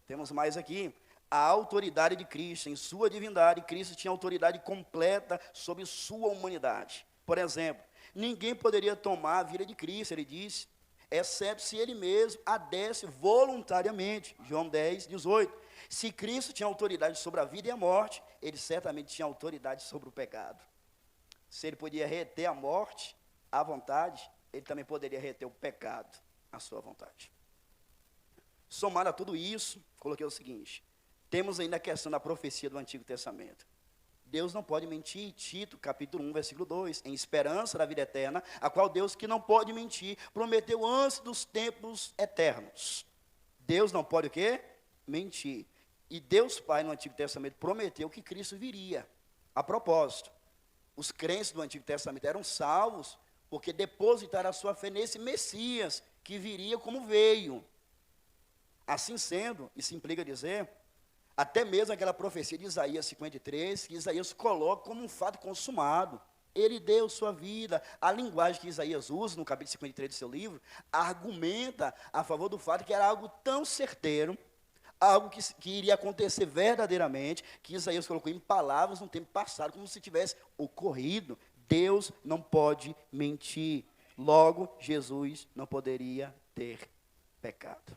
Temos mais aqui. A autoridade de Cristo, em sua divindade, Cristo tinha autoridade completa sobre sua humanidade. Por exemplo, ninguém poderia tomar a vida de Cristo, ele disse. exceto se ele mesmo a desse voluntariamente. João 10, 18. Se Cristo tinha autoridade sobre a vida e a morte, ele certamente tinha autoridade sobre o pecado. Se ele podia reter a morte à vontade, ele também poderia reter o pecado à sua vontade. Somado a tudo isso, coloquei o seguinte: temos ainda a questão da profecia do Antigo Testamento. Deus não pode mentir. Tito, capítulo 1, versículo 2. Em esperança da vida eterna, a qual Deus, que não pode mentir, prometeu antes dos tempos eternos. Deus não pode o quê? Mentir. E Deus Pai, no Antigo Testamento, prometeu que Cristo viria. A propósito, os crentes do Antigo Testamento eram salvos porque depositaram a sua fé nesse Messias, que viria como veio. Assim sendo, isso implica dizer, até mesmo aquela profecia de Isaías 53, que Isaías coloca como um fato consumado. Ele deu sua vida. A linguagem que Isaías usa no capítulo 53 do seu livro, argumenta a favor do fato que era algo tão certeiro, algo que iria acontecer verdadeiramente, que Isaías colocou em palavras no tempo passado, como se tivesse ocorrido. Deus não pode mentir. Logo, Jesus não poderia ter pecado.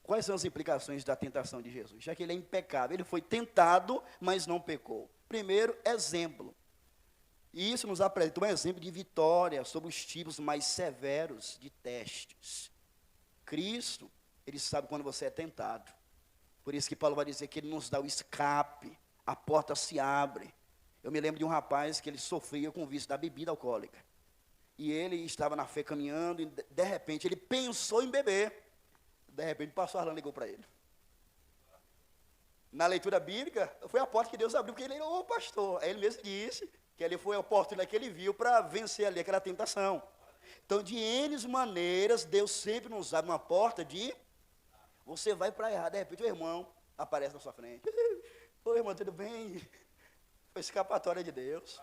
Quais são as implicações da tentação de Jesus? Já que ele é impecável, ele foi tentado, mas não pecou. Primeiro, exemplo. E isso nos apresenta um exemplo de vitória sobre os tipos mais severos de testes. Cristo, ele sabe quando você é tentado. Por isso que Paulo vai dizer que ele nos dá o escape, a porta se abre. Eu me lembro de um rapaz que ele sofria com o vício da bebida alcoólica. E ele estava na fé caminhando e, de repente, ele pensou em beber. De repente, o pastor Arlan ligou para ele. Na leitura bíblica, foi a porta que Deus abriu, porque ele, ô pastor, aí ele mesmo disse que ali foi a oportunidade que ele viu para vencer ali aquela tentação. Então, de N maneiras, Deus sempre nos abre uma porta de, você vai para errar, de repente o irmão aparece na sua frente. Oi, irmão, tudo bem? Foi escapatória de Deus.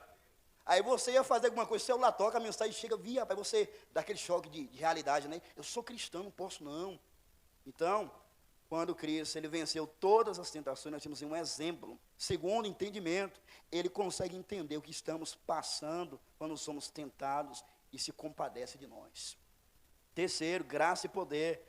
Aí você ia fazer alguma coisa, o celular toca, a mensagem chega, via, rapaz, você dá aquele choque de realidade, né? Eu sou cristão, não posso não. Então, quando Cristo ele venceu todas as tentações, nós temos um exemplo. Segundo, entendimento, ele consegue entender o que estamos passando quando somos tentados e se compadece de nós. Terceiro, graça e poder.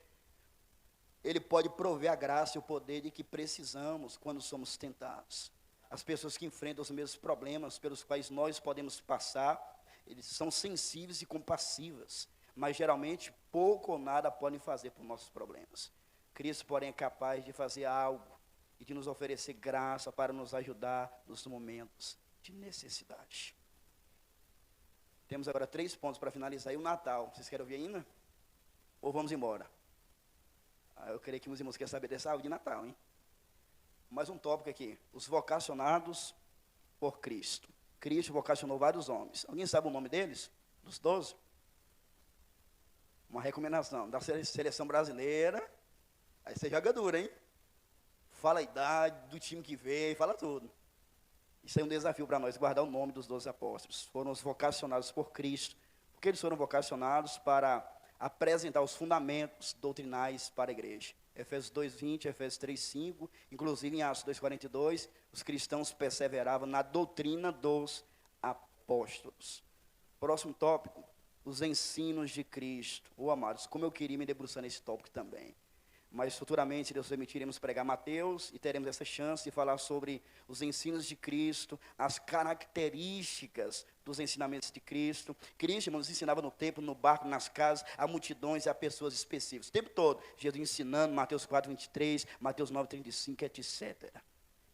Ele pode prover a graça e o poder de que precisamos quando somos tentados. As pessoas que enfrentam os mesmos problemas pelos quais nós podemos passar, eles são sensíveis e compassivas, mas geralmente pouco ou nada podem fazer por nossos problemas. Cristo, porém, é capaz de fazer algo e de nos oferecer graça para nos ajudar nos momentos de necessidade. Temos agora 3 pontos para finalizar. E o Natal, vocês querem ouvir ainda? Ou vamos embora? Eu creio que os irmãos querem saber dessa aula de Natal, hein? Mais um tópico aqui. Os vocacionados por Cristo. Cristo vocacionou vários homens. Alguém sabe o nome deles? Dos 12? Uma recomendação da seleção brasileira. Aí você joga duro, hein? Fala a idade do time que veio, fala tudo. Isso é um desafio para nós, guardar o nome dos 12 apóstolos. Foram os vocacionados por Cristo. Porque eles foram vocacionados para apresentar os fundamentos doutrinais para a igreja. Efésios 2:20, Efésios 3:5, inclusive em Atos 2:42, os cristãos perseveravam na doutrina dos apóstolos. Próximo tópico, os ensinos de Cristo. Amados, como eu queria me debruçar nesse tópico também. Mas futuramente, Deus permitir, iremos pregar Mateus e teremos essa chance de falar sobre os ensinos de Cristo, as características dos ensinamentos de Cristo. Cristo, irmãos, ensinava no templo, no barco, nas casas, a multidões e a pessoas específicas. O tempo todo, Jesus ensinando, Mateus 4:23, Mateus 9:35, etc.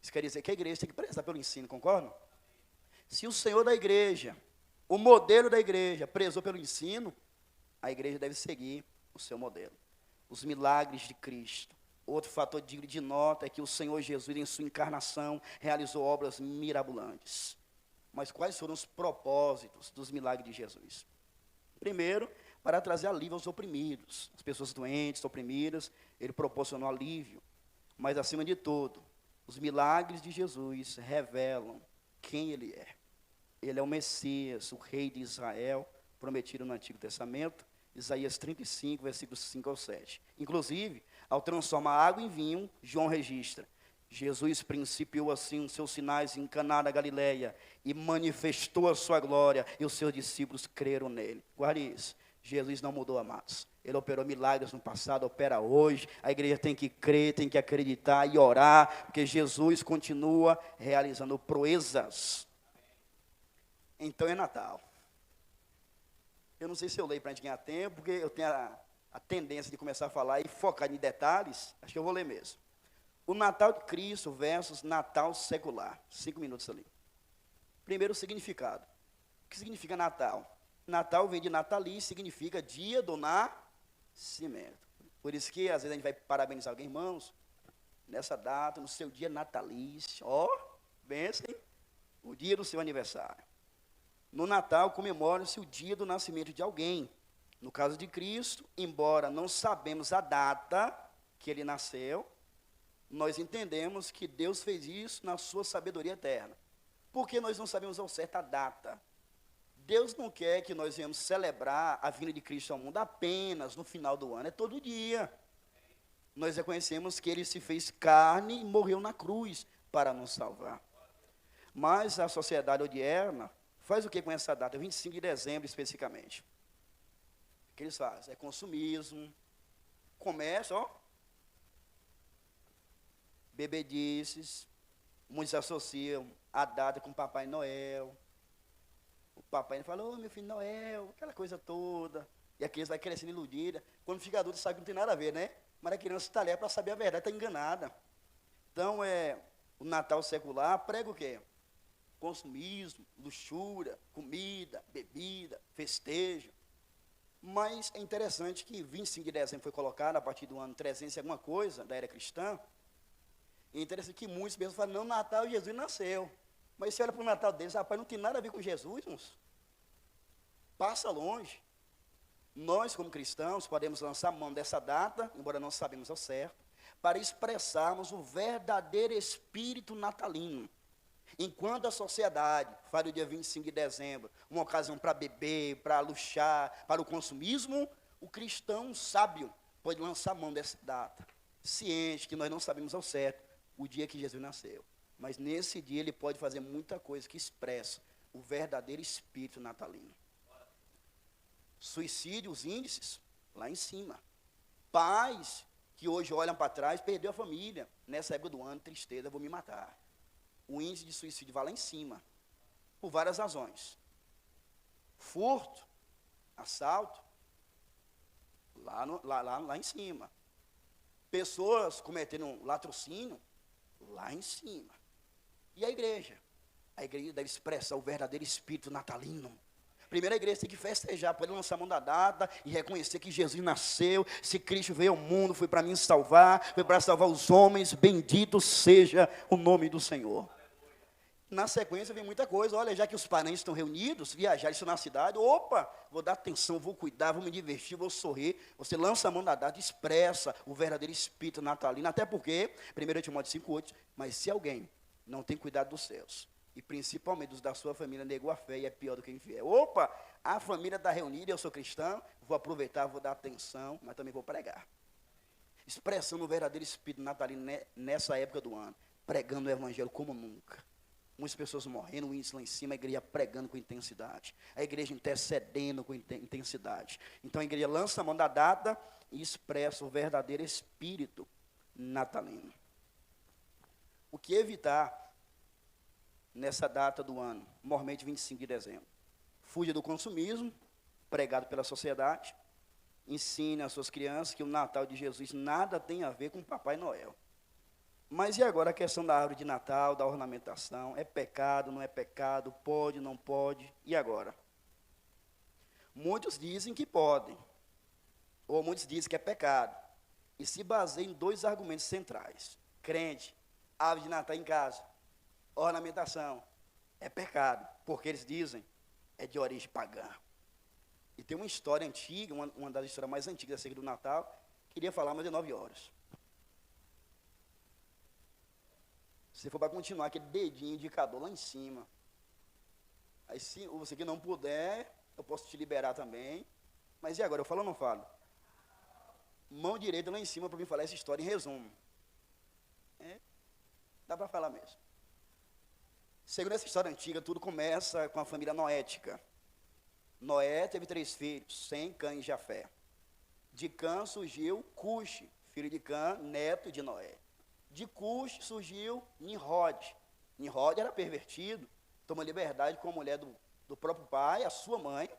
Isso quer dizer que a igreja tem que prezar pelo ensino, concordam? Se o Senhor da igreja, o modelo da igreja, prezou pelo ensino, a igreja deve seguir o seu modelo. Os milagres de Cristo. Outro fator digno de nota é que o Senhor Jesus, em sua encarnação, realizou obras mirabolantes. Mas quais foram os propósitos dos milagres de Jesus? Primeiro, para trazer alívio aos oprimidos, as pessoas doentes, oprimidas, ele proporcionou alívio. Mas, acima de tudo, os milagres de Jesus revelam quem ele é. Ele é o Messias, o rei de Israel, prometido no Antigo Testamento, Isaías 35, versículos 5 ao 7. Inclusive, ao transformar água em vinho, João registra: Jesus principiou assim os seus sinais em Caná da Galileia e manifestou a sua glória, e os seus discípulos creram nele. Guarde isso. Jesus não mudou, amados. Ele operou milagres no passado, opera hoje. A igreja tem que crer, tem que acreditar e orar, porque Jesus continua realizando proezas. Então é Natal. Eu não sei se eu leio para a gente ganhar tempo, porque eu tenho a tendência de começar a falar e focar em detalhes. Acho que eu vou ler mesmo. O Natal de Cristo versus Natal secular. 5 minutos ali. Primeiro, o significado. O que significa Natal? Natal vem de natalício, significa dia do nascimento. Por isso que, às vezes, a gente vai parabenizar alguém, irmãos, nessa data, no seu dia natalício. Ó, benção, hein? O dia do seu aniversário. No Natal, comemora-se o dia do nascimento de alguém. No caso de Cristo, embora não sabemos a data que ele nasceu, nós entendemos que Deus fez isso na sua sabedoria eterna. Porque nós não sabemos ao certo a data. Deus não quer que nós venhamos celebrar a vinda de Cristo ao mundo apenas no final do ano, é todo dia. Nós reconhecemos que ele se fez carne e morreu na cruz para nos salvar. Mas a sociedade odierna faz o que com essa data? 25 de dezembro especificamente. O que eles fazem? É consumismo, comércio, ó, bebedices, muitos associam a data com Papai Noel. O papai fala, ô meu filho Noel, aquela coisa toda. E a criança vai crescendo iludida. Quando fica adulto, sabe que não tem nada a ver, né? Mas a criança está ali para saber a verdade, está enganada. Então, o Natal secular prega o quê? Consumismo, luxúria, comida, bebida, festejo. Mas é interessante que 25 de dezembro foi colocado a partir do ano 300 e alguma coisa, da era cristã. E é interessante que muitos mesmo falam, não, Natal Jesus nasceu. Mas se olha para o Natal deles, rapaz, não tem nada a ver com Jesus, irmãos. Passa longe. Nós, como cristãos, podemos lançar mão dessa data, embora não sabemos ao certo, para expressarmos o verdadeiro espírito natalino. Enquanto a sociedade faz o dia 25 de dezembro uma ocasião para beber, para luxar, para o consumismo, o cristão sábio pode lançar mão dessa data, ciente que nós não sabemos ao certo o dia que Jesus nasceu. Mas nesse dia ele pode fazer muita coisa que expressa o verdadeiro espírito natalino. Suicídio, os índices, lá em cima. Pais que hoje olham para trás, perdeu a família. Nessa época do ano, tristeza, vou me matar. O índice de suicídio vai lá em cima, por várias razões. Furto, assalto, lá em cima. Pessoas cometendo latrocínio, lá em cima. E a igreja? A igreja deve expressar o verdadeiro espírito natalino. Primeiro a igreja tem que festejar, poder lançar a mão da data e reconhecer que Jesus nasceu, se Cristo veio ao mundo, foi para mim salvar, foi para salvar os homens, bendito seja o nome do Senhor. Na sequência vem muita coisa, olha, já que os parentes estão reunidos, viajaram, estão na cidade, opa, vou dar atenção, vou cuidar, vou me divertir, vou sorrir. Você lança a mão da data, expressa o verdadeiro espírito natalino, até porque, 1 Timóteo 5,8, mas se alguém não tem cuidado dos seus, e principalmente dos da sua família, negou a fé e é pior do que infiel. Opa, a família está reunida, eu sou cristão, vou aproveitar, vou dar atenção, mas também vou pregar. Expressando o verdadeiro espírito natalino nessa época do ano, pregando o evangelho como nunca. Muitas pessoas morrendo, o índice lá em cima, a igreja pregando com intensidade, a igreja intercedendo com intensidade. Então a igreja lança a mão da data e expressa o verdadeiro espírito natalino. O que evitar nessa data do ano, normalmente 25 de dezembro? Fuja do consumismo, pregado pela sociedade, ensine às suas crianças que o Natal de Jesus nada tem a ver com Papai Noel. Mas e agora a questão da árvore de Natal, da ornamentação? É pecado, não é pecado? Pode, não pode? E agora? Muitos dizem que podem, ou muitos dizem que é pecado. E se baseiam em dois argumentos centrais. Crente, árvore de Natal em casa, ornamentação, é pecado, porque eles dizem, é de origem pagã. E tem uma história antiga, uma das histórias mais antigas acerca do Natal, queria falar, mas é 9 horas. Se for para continuar, aquele dedinho indicador lá em cima. Aí se você que não puder, eu posso te liberar também. Mas e agora, eu falo ou não falo? Mão direita lá em cima para mim falar essa história em resumo. Dá para falar mesmo. Segundo essa história antiga, tudo começa com a família noética. Noé teve 3 filhos, Sem, Cã e Jafé. De Cã surgiu Cuxi, filho de Cã, neto de Noé. De Cuxi surgiu Nimrod. Nimrod era pervertido, tomou liberdade com a mulher do próprio pai, a sua mãe,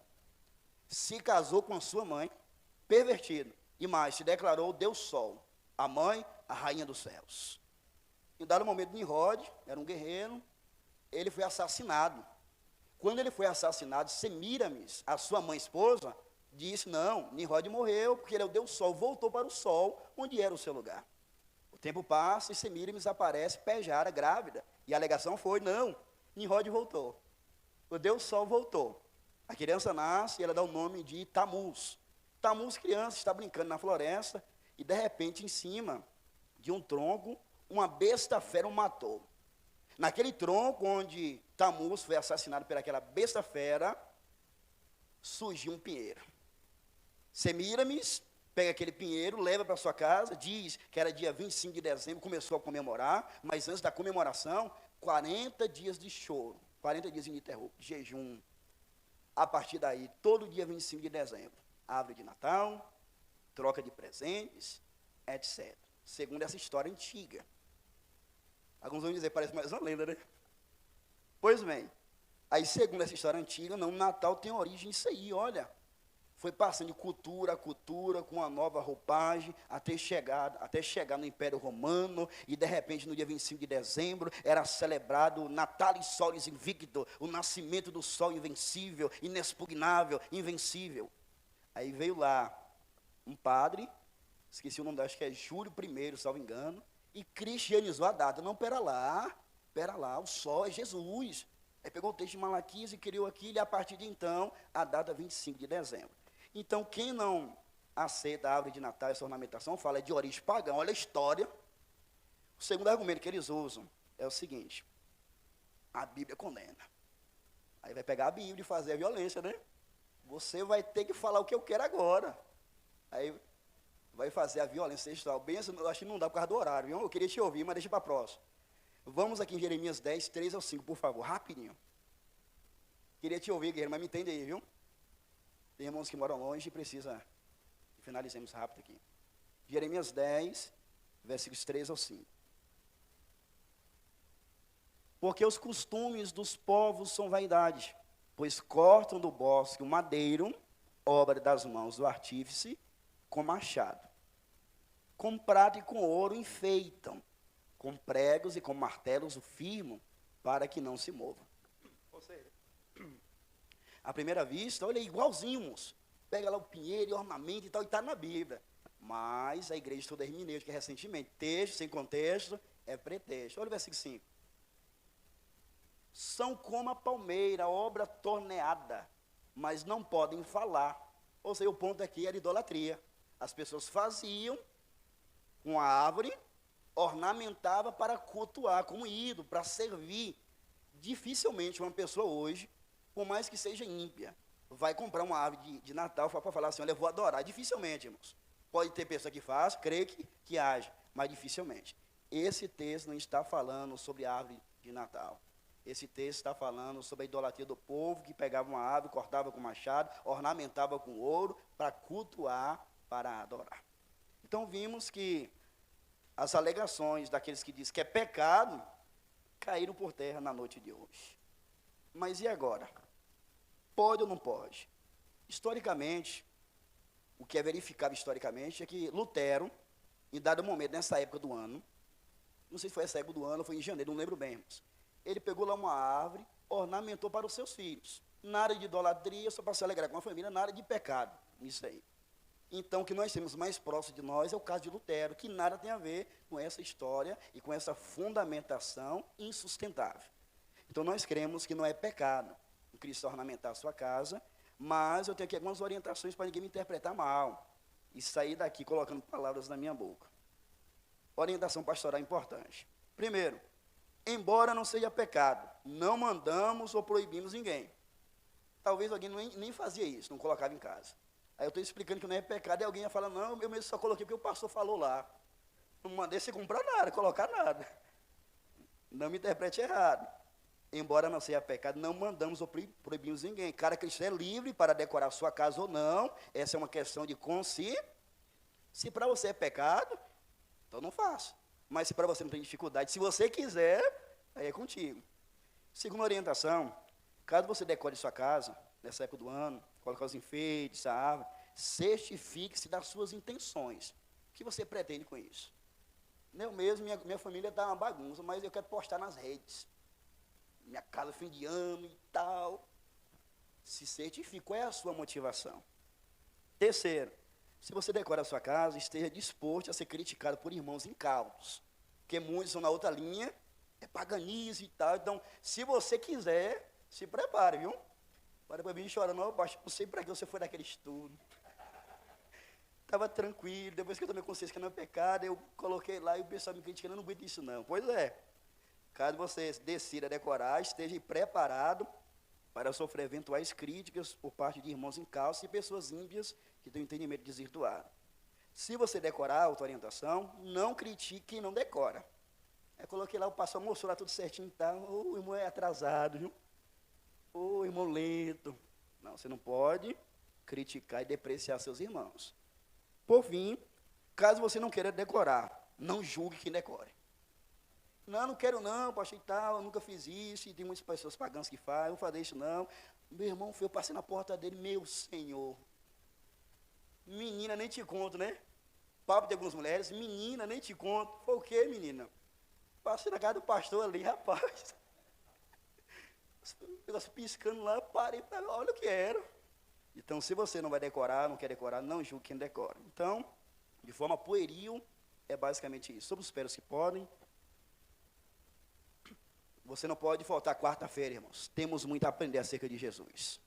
se casou com a sua mãe, pervertido, e mais, se declarou Deus Sol, a mãe, a rainha dos céus. Em dado momento, Nimrod era um guerreiro, ele foi assassinado. Quando ele foi assassinado, Semíramis, a sua mãe esposa, disse, não, Nimrod morreu, porque ele é o Deus Sol, voltou para o Sol, onde era o seu lugar. O tempo passa e Semíramis aparece pejara, grávida, e a alegação foi, não, Nimrod voltou. O Deus Sol voltou. A criança nasce e ela dá o nome de Tamuz. Tamuz, criança, está brincando na floresta, e de repente, em cima de um tronco, uma besta fera o matou. Naquele tronco onde Tamuz foi assassinado por aquela besta fera, surgiu um pinheiro. Semíramis pega aquele pinheiro, leva para sua casa, diz que era dia 25 de dezembro, começou a comemorar, mas antes da comemoração, 40 dias de choro, 40 dias ininterruptos, jejum. A partir daí, todo dia 25 de dezembro, árvore de Natal, troca de presentes, etc. Segundo essa história antiga. Alguns vão dizer, parece mais uma lenda, né? Pois bem, aí segundo essa história antiga, não, o Natal tem origem nisso aí, olha. Foi passando de cultura a cultura, com uma nova roupagem, até chegar no Império Romano, e de repente, no dia 25 de dezembro, era celebrado o Natalis Solis Invicto, o nascimento do sol invencível, inexpugnável, invencível. Aí veio lá um padre, esqueci o nome, acho que é Júlio I, salvo engano, e cristianizou a data. Não, pera lá, o sol é Jesus. Aí pegou o texto de Malaquias e criou aquilo, e a partir de então, a data 25 de dezembro. Então, quem não aceita a árvore de Natal, essa ornamentação, fala de origem pagã. Olha a história. O segundo argumento que eles usam é o seguinte: a Bíblia condena. Aí vai pegar a Bíblia e fazer a violência, né? Você vai ter que falar o que eu quero agora. Aí vai fazer a violência sexual. Bem, eu acho que não dá por causa do horário, viu? Eu queria te ouvir, mas deixa para a próxima. Vamos aqui em Jeremias 10, 3 ao 5, por favor, rapidinho. Queria te ouvir, guerreiro, mas me entende aí, viu? Tem irmãos que moram longe e precisa que finalizemos rápido aqui. Jeremias 10, versículos 3 ao 5. Porque os costumes dos povos são vaidade, pois cortam do bosque o madeiro, obra das mãos do artífice, com machado. Com prata e com ouro enfeitam, com pregos e com martelos o firmam, para que não se mova. Ou seja, à primeira vista, olha, igualzinhos. Pega lá o pinheiro e ornamento e tal, e está na Bíblia. Mas a igreja toda é hermenêutica, recentemente. Texto sem contexto é pretexto. Olha o versículo 5. São como a palmeira, obra torneada, mas não podem falar. Ou seja, o ponto aqui era idolatria. As pessoas faziam com a árvore, ornamentava para cultuar, como ídolo, para servir. Dificilmente uma pessoa hoje, por mais que seja ímpia, vai comprar uma árvore de Natal para falar assim, olha, eu vou adorar. Dificilmente, irmãos. Pode ter pessoa que faz, creio que age, mas dificilmente. Esse texto não está falando sobre a árvore de Natal. Esse texto está falando sobre a idolatria do povo que pegava uma árvore, cortava com machado, ornamentava com ouro, para cultuar, para adorar. Então vimos que as alegações daqueles que dizem que é pecado, caíram por terra na noite de hoje. Mas e agora? Pode ou não pode? Historicamente, o que é verificável historicamente é que Lutero, em dado momento, nessa época do ano, não sei se foi essa época do ano ou foi em janeiro, não lembro bem, irmãos, ele pegou lá uma árvore, ornamentou para os seus filhos. Nada de idolatria, só para se alegrar com a família, nada de pecado nisso aí. Então, o que nós temos mais próximo de nós é o caso de Lutero, que nada tem a ver com essa história e com essa fundamentação insustentável. Então, nós cremos que não é pecado o Cristo ornamentar a sua casa, mas eu tenho aqui algumas orientações para ninguém me interpretar mal e sair daqui colocando palavras na minha boca. Orientação pastoral importante. Primeiro, embora não seja pecado, não mandamos ou proibimos ninguém. Talvez alguém nem fazia isso, não colocava em casa. Aí eu estou explicando que não é pecado, e alguém ia falar, não, eu mesmo só coloquei porque o pastor falou lá. Não mandei você comprar nada, colocar nada. Não me interprete errado. embora não seja pecado, não mandamos ou proibimos ninguém. Cada cristão é livre para decorar sua casa ou não. Essa é uma questão de consciência. Se para você é pecado, então não faça. Mas se para você não tem dificuldade, se você quiser, aí é contigo. Segunda orientação, caso você decore sua casa, nessa época do ano, coloque os enfeites, a árvore, certifique-se das suas intenções. O que você pretende com isso? Eu mesmo, minha família está uma bagunça, mas eu quero postar nas redes. Minha casa, fim de ano e tal. Se certifique, qual é a sua motivação? Terceiro, se você decora a sua casa, esteja disposto a ser criticado por irmãos incautos. Porque muitos são na outra linha, é paganismo e tal. Então, se você quiser, se prepare, viu? Para para mim chorando, não, pastor, não sei para que você foi naquele estudo. Estava tranquilo, depois que eu tomei consciência que não é pecado, eu coloquei lá e o pessoal me criticando, eu não aguento isso não. Pois é, caso você decida decorar, esteja preparado para sofrer eventuais críticas por parte de irmãos incautos e pessoas ímpias que têm um entendimento desvirtuado. Se você decorar a auto-orientação, não critique quem não decora. Eu coloquei lá, o pastor mostrou lá tudo certinho e tal, o irmão é atrasado, viu? O irmão lento. Não, você não pode criticar e depreciar seus irmãos. Por fim, caso você não queira decorar, não julgue quem decore. Não quero não, pastor e tal, eu nunca fiz isso, e tem muitas pessoas pagãs que fazem, eu não vou fazer isso não. Meu irmão, eu passei na porta dele, meu Senhor. Menina, nem te conto, né? Papo de algumas mulheres, menina, nem te conto. Foi o quê, menina? Passei na casa do pastor ali, rapaz. O negócio piscando lá, parei, olha o que era. Então, se você não vai decorar, não quer decorar, não julgue quem decora. Então, de forma pueril, é basicamente isso. Sobre os peros que podem, você não pode faltar quarta-feira, irmãos. Temos muito a aprender acerca de Jesus.